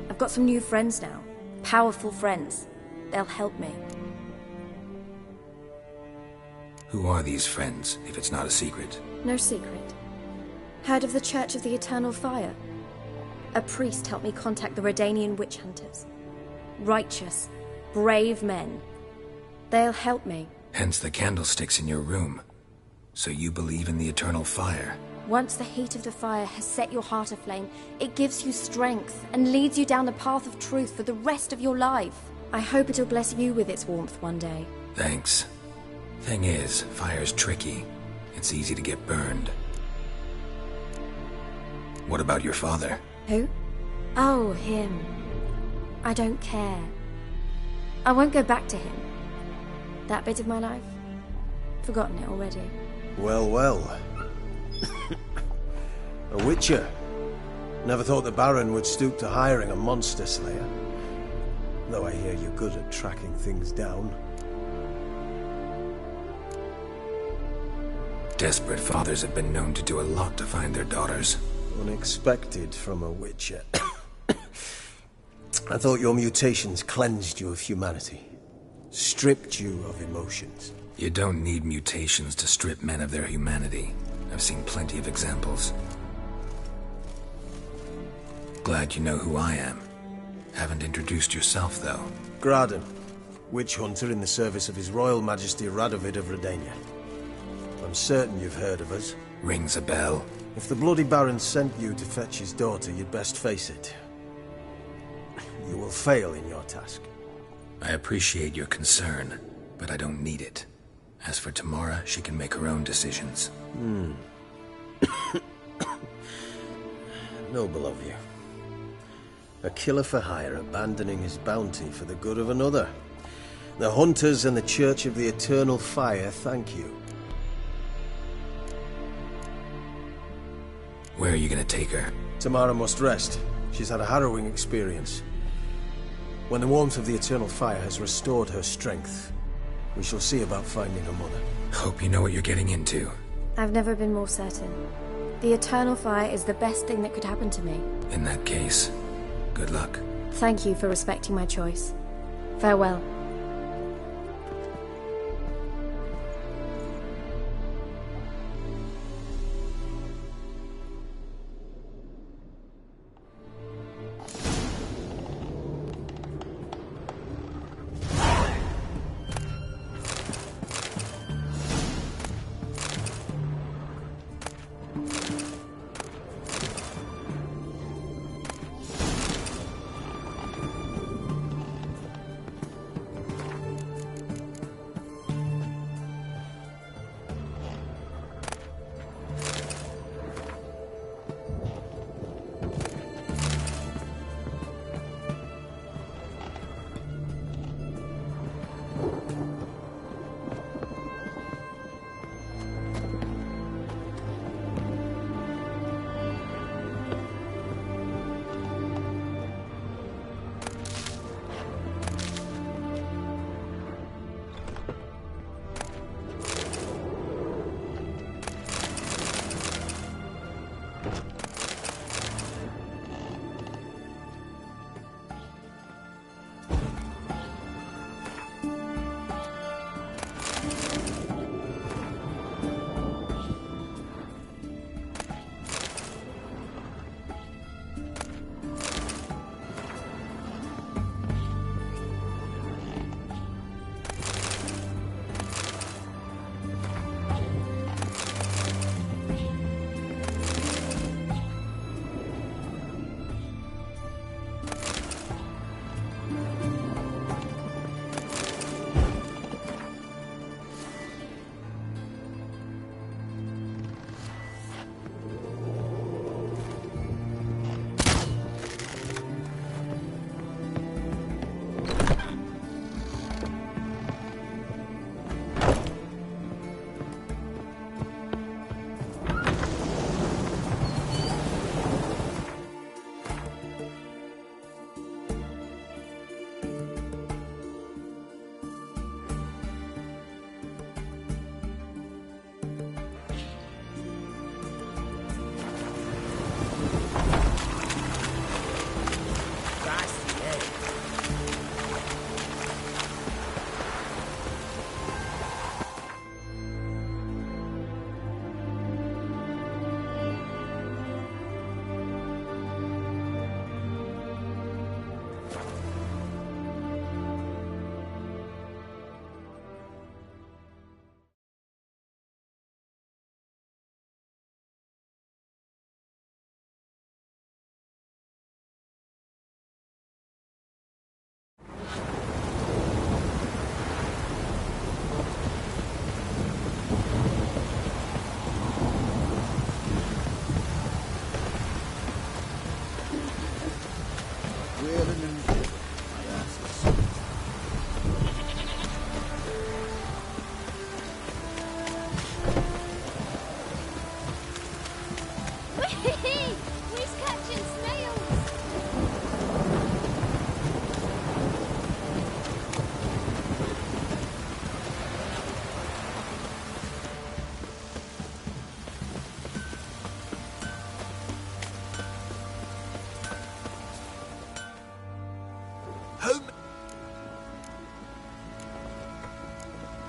[SPEAKER 15] I've got some new friends now. Powerful friends. They'll help me.
[SPEAKER 4] Who are these friends, if it's not a secret?
[SPEAKER 15] No secret. Heard of the Church of the Eternal Fire? A priest helped me contact the Redanian witch hunters. Righteous, brave men. They'll help me.
[SPEAKER 4] Hence the candlesticks in your room. So you believe in the eternal fire?
[SPEAKER 15] Once the heat of the fire has set your heart aflame, it gives you strength and leads you down the path of truth for the rest of your life. I hope it'll bless you with its warmth one day.
[SPEAKER 4] Thanks. Thing is, fire's tricky. It's easy to get burned. What about your father?
[SPEAKER 15] Who? Oh, him. I don't care. I won't go back to him. That bit of my life? Forgotten it already.
[SPEAKER 2] Well, well. A witcher. Never thought the Baron would stoop to hiring a monster slayer. Though I hear you're good at tracking things down.
[SPEAKER 4] Desperate fathers have been known to do a lot to find their daughters.
[SPEAKER 2] Unexpected from a witcher. I thought your mutations cleansed you of humanity. Stripped you of emotions.
[SPEAKER 4] You don't need mutations to strip men of their humanity. I've seen plenty of examples. Glad you know who I am. Haven't introduced yourself, though.
[SPEAKER 2] Graden, witch hunter in the service of His Royal Majesty Radovid of Redania. I'm certain you've heard of us.
[SPEAKER 4] Rings a bell.
[SPEAKER 2] If the Bloody Baron sent you to fetch his daughter, you'd best face it. You will fail in your task.
[SPEAKER 4] I appreciate your concern, but I don't need it. As for Tamara, she can make her own decisions.
[SPEAKER 2] Noble of you. A killer for hire abandoning his bounty for the good of another. The Hunters and the Church of the Eternal Fire thank you.
[SPEAKER 4] Where are you gonna take her?
[SPEAKER 2] Tamara must rest. She's had a harrowing experience. When the warmth of the Eternal Fire has restored her strength, we shall see about finding her mother.
[SPEAKER 4] Hope you know what you're getting into.
[SPEAKER 15] I've never been more certain. The Eternal Fire is the best thing that could happen to me.
[SPEAKER 4] In that case, good luck.
[SPEAKER 15] Thank you for respecting my choice. Farewell.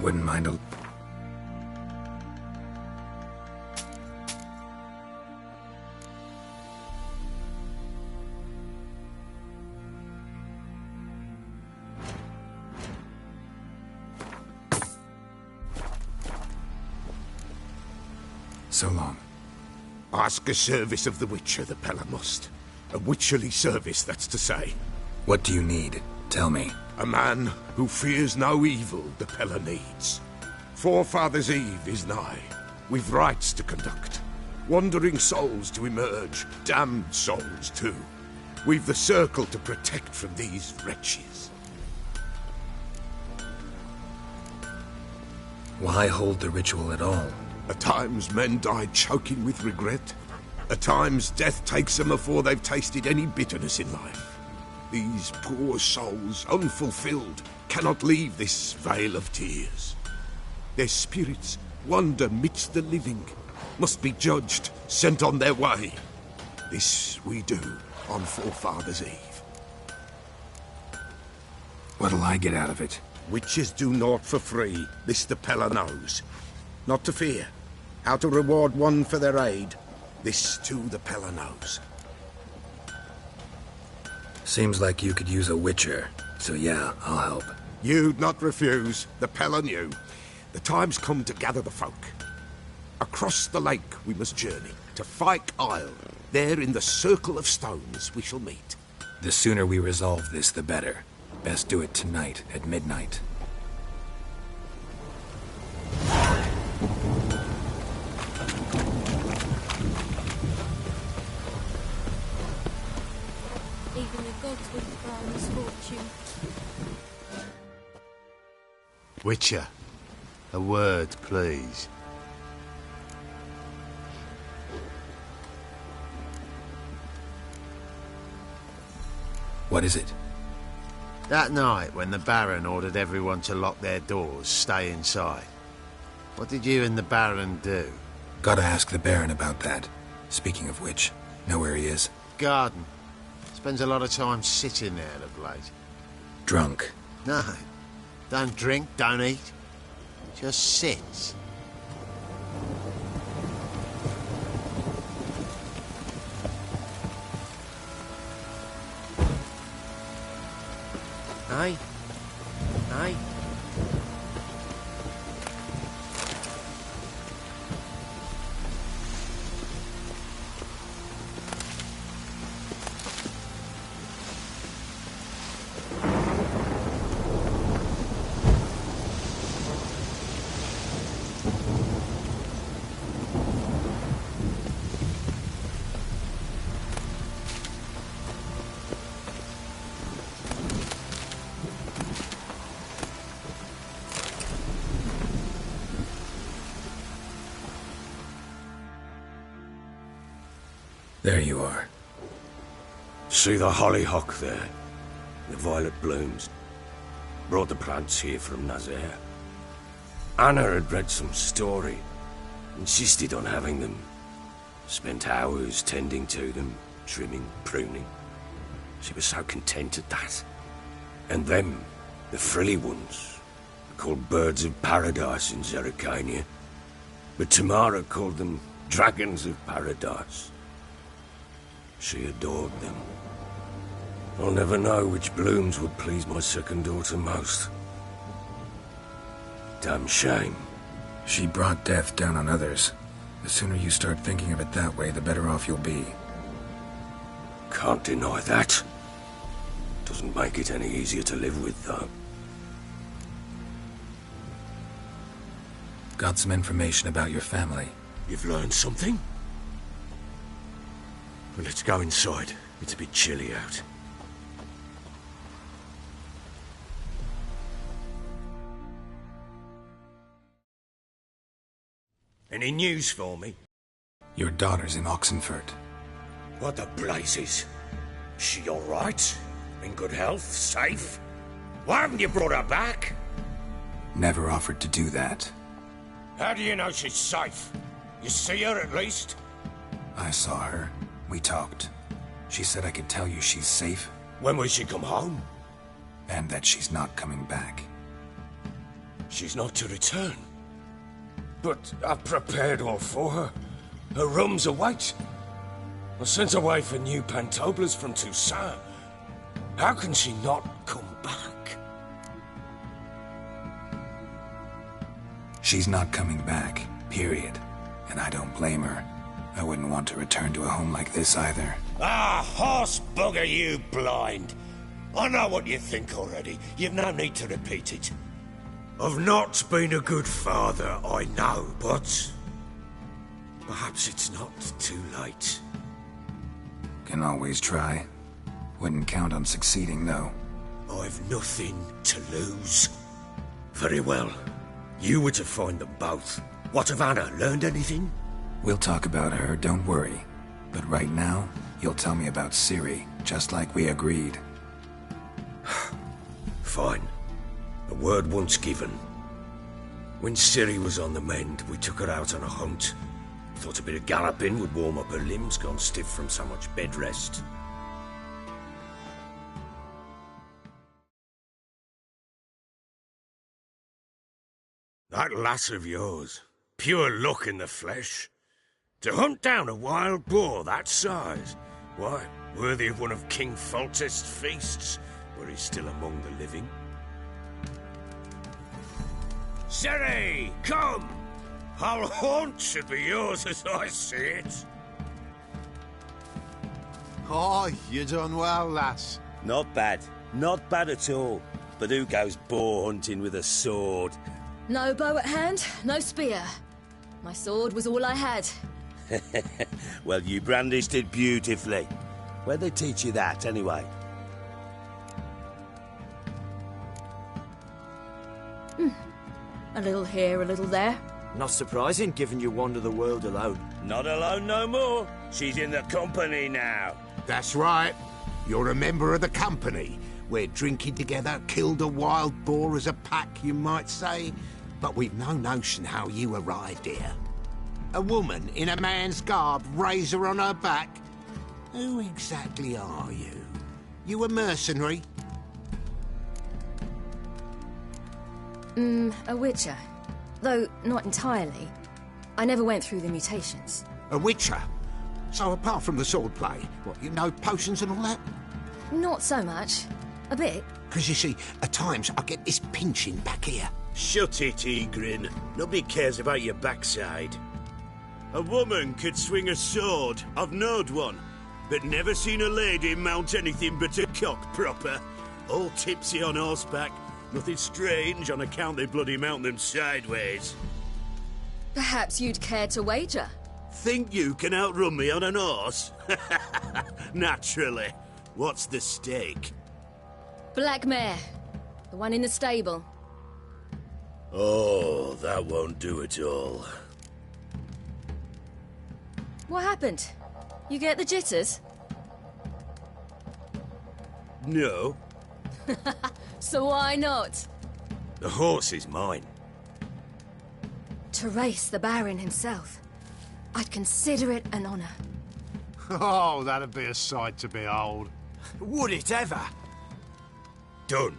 [SPEAKER 4] Wouldn't mind a... So long.
[SPEAKER 7] Ask a service of the Witcher, the Pella must. A witcherly service, that's to say.
[SPEAKER 4] What do you need? Tell me.
[SPEAKER 7] A man who fears no evil the Pella needs. Forefathers' Eve is nigh. We've rites to conduct. Wandering souls to emerge. Damned souls, too. We've the circle to protect from these wretches.
[SPEAKER 4] Why hold the ritual at all?
[SPEAKER 7] At times men die choking with regret. At times death takes them before they've tasted any bitterness in life. These poor souls, unfulfilled, cannot leave this vale of tears. Their spirits wander midst the living, must be judged, sent on their way. This we do on Forefathers' Eve.
[SPEAKER 4] What'll I get out of it?
[SPEAKER 7] Witches do naught for free, this the Pella knows. Not to fear. How to reward one for their aid, this too the Pella knows.
[SPEAKER 4] Seems like you could use a witcher, so yeah, I'll help.
[SPEAKER 7] You'd not refuse, the Pella knew. The time's come to gather the folk. Across the lake we must journey, to Fyke Isle. There in the circle of stones we shall meet.
[SPEAKER 4] The sooner we resolve this, the better. Best do it tonight, at midnight.
[SPEAKER 3] Even the gods wouldn't bear misfortune.
[SPEAKER 17] Witcher, a word, please.
[SPEAKER 4] What is it?
[SPEAKER 17] That night when the Baron ordered everyone to lock their doors, stay inside. What did you and the Baron do?
[SPEAKER 4] Gotta ask the Baron about that. Speaking of which, know where he is?
[SPEAKER 17] Garden. Spends a lot of time sitting there of late.
[SPEAKER 4] Drunk.
[SPEAKER 17] No. Don't drink, don't eat. Just sits. Aye. Aye.
[SPEAKER 4] There you are.
[SPEAKER 2] See the hollyhock there? The violet blooms. Brought the plants here from Nazaire. Anna had read some story. Insisted on having them. Spent hours tending to them, trimming, pruning. She was so content at that. And them, the frilly ones, called birds of paradise in Zerrikania. But Tamara called them dragons of paradise. She adored them. I'll never know which blooms would please my second daughter most. Damn shame.
[SPEAKER 4] She brought death down on others. The sooner you start thinking of it that way, the better off you'll be.
[SPEAKER 2] Can't deny that. Doesn't make it any easier to live with, though.
[SPEAKER 4] Got some information about your family.
[SPEAKER 2] You've learned something? Well, let's go inside. It's a bit chilly out. Any news for me?
[SPEAKER 4] Your daughter's in Oxenfurt.
[SPEAKER 2] What the blazes? She all right? In good health? Safe? Why haven't you brought her back?
[SPEAKER 4] Never offered to do that.
[SPEAKER 2] How do you know she's safe? You see her at least?
[SPEAKER 4] I saw her. We talked. She said I could tell you she's safe.
[SPEAKER 2] When will she come home?
[SPEAKER 4] And that she's not coming back.
[SPEAKER 2] She's not to return. But I've prepared all for her. Her rooms await. I sent away for new pantoblas from Toussaint. How can she not come back?
[SPEAKER 4] She's not coming back, period. And I don't blame her. I wouldn't want to return to a home like this either.
[SPEAKER 2] Ah, horse bugger you, blind. I know what you think already. You've no need to repeat it. I've not been a good father, I know, but perhaps it's not too late.
[SPEAKER 4] Can always try. Wouldn't count on succeeding, though.
[SPEAKER 2] I've nothing to lose. Very well. You were to find them both. What of Anna? Learned anything?
[SPEAKER 4] We'll talk about her, don't worry. But right now, you'll tell me about Ciri, just like we agreed.
[SPEAKER 2] Fine. A word once given. When Ciri was on the mend, we took her out on a hunt. Thought a bit of galloping would warm up her limbs, gone stiff from so much bed rest. That lass of yours, pure luck in the flesh. To hunt down a wild boar that size, why, worthy of one of King Foltest's feasts, were he still among the living. Ciri, come! Our haunt should be yours as I see it.
[SPEAKER 7] Oh, you done well, lass.
[SPEAKER 1] Not bad. Not bad at all. But who goes boar hunting with a sword?
[SPEAKER 13] No bow at hand, no spear. My sword was all I had.
[SPEAKER 1] Well, you brandished it beautifully. Where'd they teach you that, anyway?
[SPEAKER 13] A little here, a little there.
[SPEAKER 12] Not surprising, given you wander the world alone.
[SPEAKER 1] Not alone no more. She's in the company now.
[SPEAKER 7] That's right. You're a member of the company. We're drinking together, killed a wild boar as a pack, you might say. But we've no notion how you arrived here. A woman in a man's garb, razor on her back. Who exactly are you? You a mercenary?
[SPEAKER 13] A witcher. Though not entirely. I never went through the mutations.
[SPEAKER 7] A witcher? So apart from the swordplay, what, you know potions and all that?
[SPEAKER 13] Not so much. A bit.
[SPEAKER 7] Because you see, at times I get this pinching back here.
[SPEAKER 1] Shut it, Egrin. Nobody cares about your backside. A woman could swing a sword. I've knowed one. But never seen a lady mount anything but a cock proper. All tipsy on horseback. Nothing strange on account they bloody mount them sideways.
[SPEAKER 13] Perhaps you'd care to wager?
[SPEAKER 1] Think you can outrun me on an horse? Naturally. What's the stake?
[SPEAKER 13] Black mare. The one in the stable.
[SPEAKER 1] Oh, that won't do it all.
[SPEAKER 13] What happened? You get the jitters?
[SPEAKER 1] No.
[SPEAKER 13] So why not?
[SPEAKER 2] The horse is mine.
[SPEAKER 13] To race the Baron himself. I'd consider it an honor.
[SPEAKER 14] Oh, that'd be a sight to behold.
[SPEAKER 12] Would it ever?
[SPEAKER 2] Done.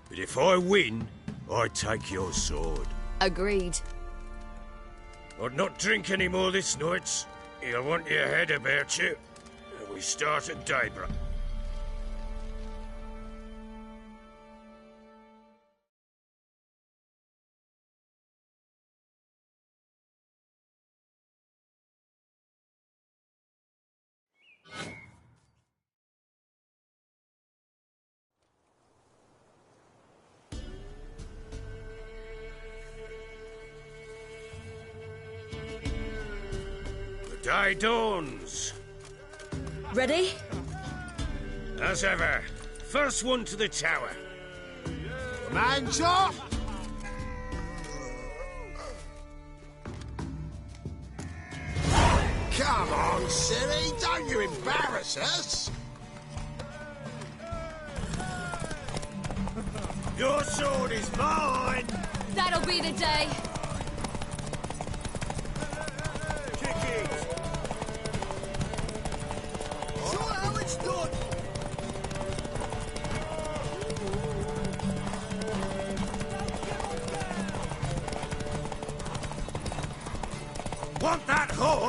[SPEAKER 2] But if I win, I take your sword.
[SPEAKER 13] Agreed.
[SPEAKER 2] I'd not drink any more this night. You'll want your head about you. We start at daybreak. The day dawns.
[SPEAKER 13] Ready?
[SPEAKER 2] As ever. First one to the tower.
[SPEAKER 7] Man's up! Come on, Ciri, don't you embarrass us!
[SPEAKER 2] Your sword is mine!
[SPEAKER 13] That'll be the day.
[SPEAKER 2] Kick it!
[SPEAKER 6] Show how it's done!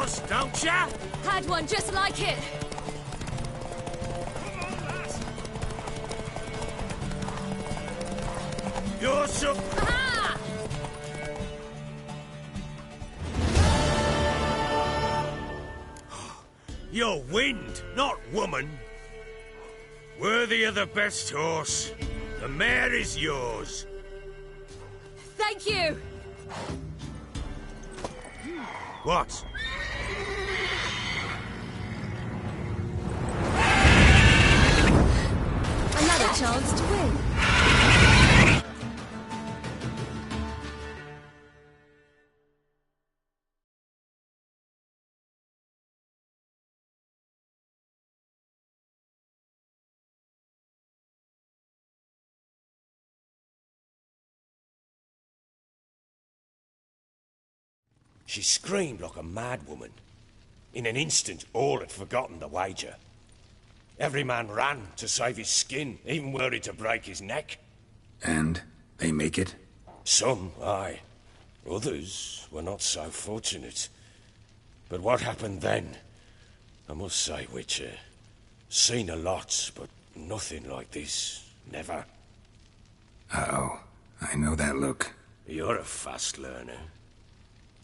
[SPEAKER 2] horse, don't ya?
[SPEAKER 13] Had one just like it.
[SPEAKER 2] You're so...
[SPEAKER 13] Aha!
[SPEAKER 2] You're wind, not woman. Worthy of the best horse. The mare is yours.
[SPEAKER 13] Thank you.
[SPEAKER 2] What?
[SPEAKER 13] Another chance to win.
[SPEAKER 2] She screamed like a mad woman. In an instant, all had forgotten the wager. Every man ran to save his skin, even worried to break his neck.
[SPEAKER 4] And they make it?
[SPEAKER 2] Some, aye. Others were not so fortunate. But what happened then? I must say, Witcher, seen a lot, but nothing like this. Never.
[SPEAKER 4] Uh-oh. I know that look.
[SPEAKER 2] You're a fast learner.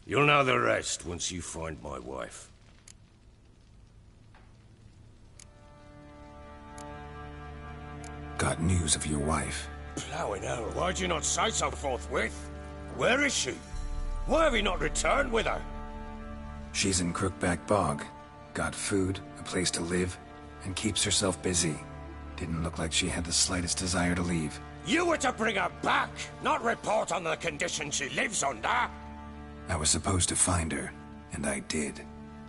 [SPEAKER 2] You'll know the rest once you find my wife.
[SPEAKER 4] Got news of your wife.
[SPEAKER 2] Plowing hell, why'd you not say so forthwith? Where is she? Why have you not returned with her?
[SPEAKER 4] She's in Crookback Bog. Got food, a place to live, and keeps herself busy. Didn't look like she had the slightest desire to leave.
[SPEAKER 2] You were to bring her back, not report on the conditions she lives under.
[SPEAKER 4] I was supposed to find her, and I did.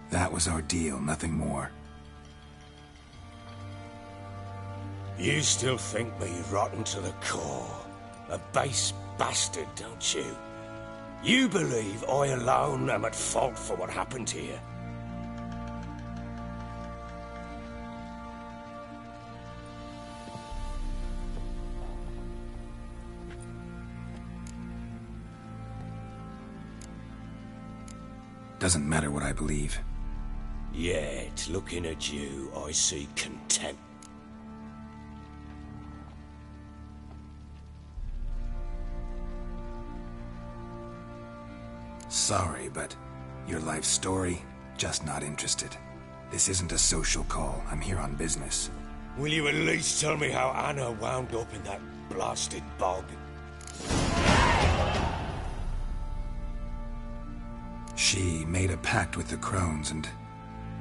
[SPEAKER 4] That was our deal, nothing more.
[SPEAKER 2] You still think me rotten to the core. A base bastard, don't you? You believe I alone am at fault for what happened here.
[SPEAKER 4] Doesn't matter what I believe.
[SPEAKER 2] Yet, looking at you, I see contempt.
[SPEAKER 4] Sorry, but your life story, just not interested. This isn't a social call. I'm here on business.
[SPEAKER 2] Will you at least tell me how Anna wound up in that blasted bog?
[SPEAKER 4] She made a pact with the crones and...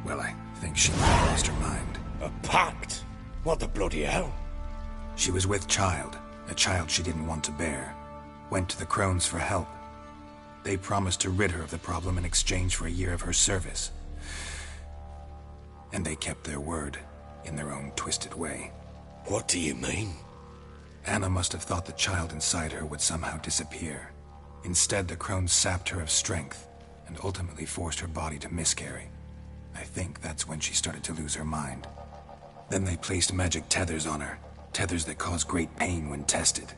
[SPEAKER 4] well, I think she might have lost her mind.
[SPEAKER 2] A pact? What the bloody hell?
[SPEAKER 4] She was with child, a child she didn't want to bear. Went to the crones for help. They promised to rid her of the problem in exchange for a year of her service. And they kept their word, in their own twisted way.
[SPEAKER 2] What do you mean?
[SPEAKER 4] Anna must have thought the child inside her would somehow disappear. Instead, the crones sapped her of strength, and ultimately forced her body to miscarry. I think that's when she started to lose her mind. Then they placed magic tethers on her, tethers that cause great pain when tested.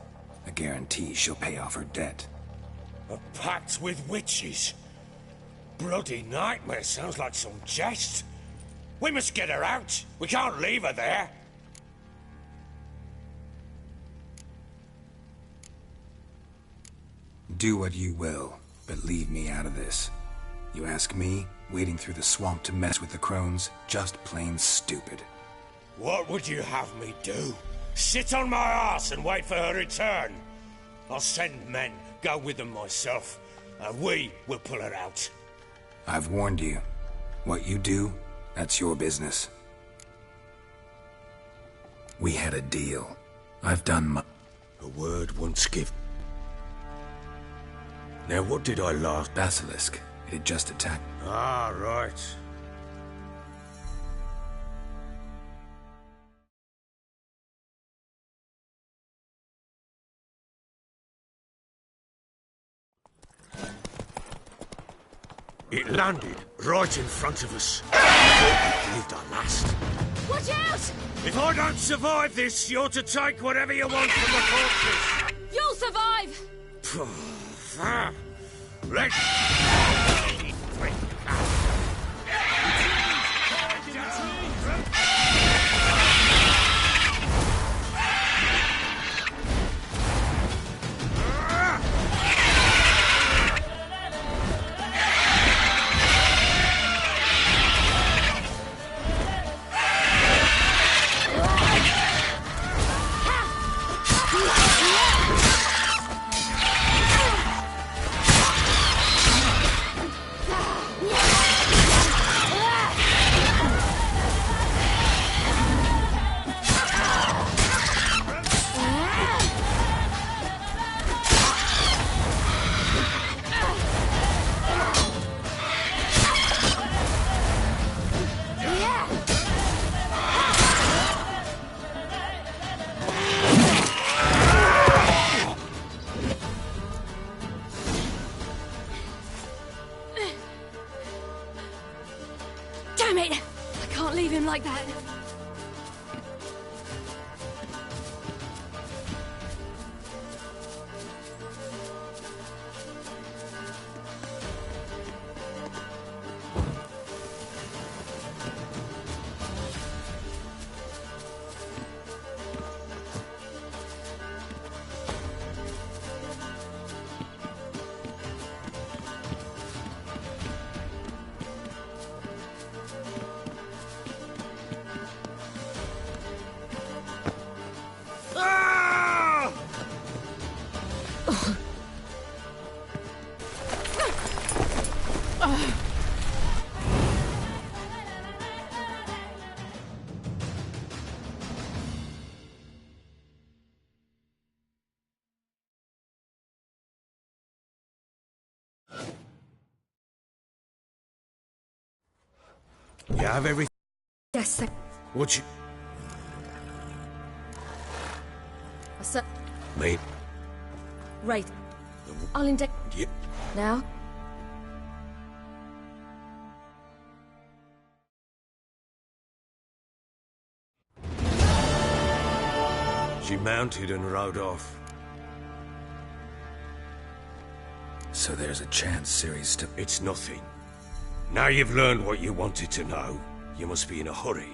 [SPEAKER 4] A guarantee she'll pay off her debt.
[SPEAKER 2] A pact with witches? Bloody nightmare, sounds like some jest. We must get her out. We can't leave her there.
[SPEAKER 4] Do what you will, but leave me out of this. You ask me, wading through the swamp to mess with the crones, just plain stupid.
[SPEAKER 2] What would you have me do? Sit on my ass and wait for her return? I'll send men, go with them myself, and we will pull her out.
[SPEAKER 4] I've warned you. What you do, that's your business. We had a deal. I've done my...
[SPEAKER 2] A word once given. Now what did I last...
[SPEAKER 4] Basilisk. It had just attacked...
[SPEAKER 2] Ah, right. It landed right in front of us. I thought we lived our last.
[SPEAKER 13] Watch out!
[SPEAKER 2] If I don't survive this, you're to take whatever you want from the corpses.
[SPEAKER 13] You'll survive!
[SPEAKER 2] Let's...
[SPEAKER 13] leave him like that.
[SPEAKER 2] You have everything?
[SPEAKER 13] Yes, sir.
[SPEAKER 2] What you...
[SPEAKER 13] Sir.
[SPEAKER 2] Me?
[SPEAKER 13] Right. I'll index.
[SPEAKER 2] Yeah.
[SPEAKER 13] Now?
[SPEAKER 2] She mounted and rode off.
[SPEAKER 4] So there's a chance Ciri's still...
[SPEAKER 2] It's nothing. Now you've learned what you wanted to know, you must be in a hurry.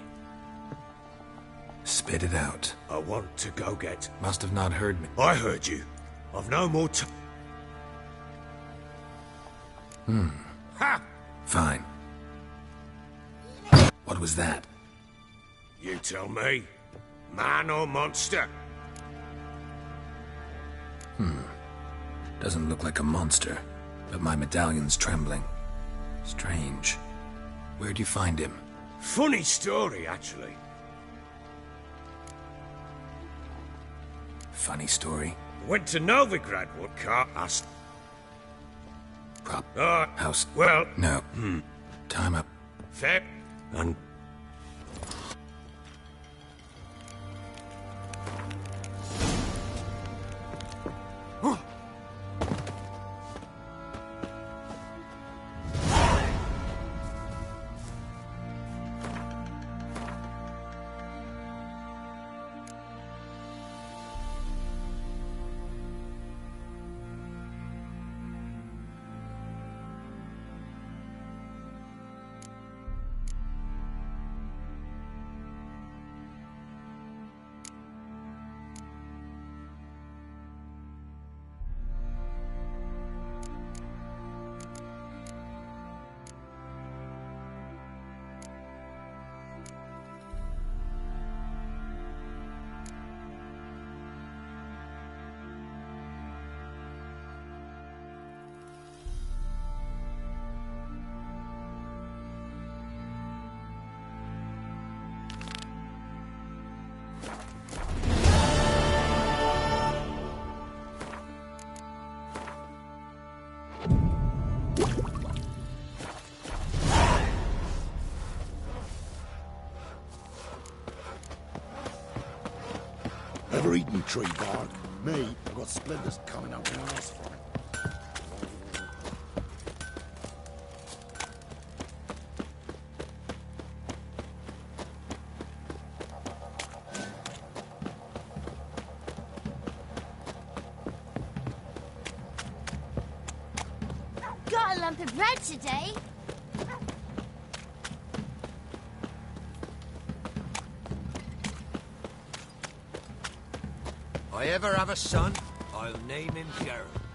[SPEAKER 4] Spit it out.
[SPEAKER 2] I want to go get...
[SPEAKER 4] Must have not heard me.
[SPEAKER 2] I heard you. I've no more time. Ha!
[SPEAKER 4] Fine. What was that?
[SPEAKER 2] You tell me. Man or monster?
[SPEAKER 4] Doesn't look like a monster, but my medallion's trembling. Strange. Where'd you find him?
[SPEAKER 2] Funny story, actually.
[SPEAKER 4] Funny story?
[SPEAKER 2] Went to Novigrad, what car asked...
[SPEAKER 4] Prop.
[SPEAKER 2] House. Well...
[SPEAKER 4] No. Time up.
[SPEAKER 2] Fair. And...
[SPEAKER 7] Ever eaten tree bark? Me, I've got splinters coming out my ass from it.
[SPEAKER 18] Got a lump of bread today.
[SPEAKER 11] I ever have a son, I'll name him Geralt.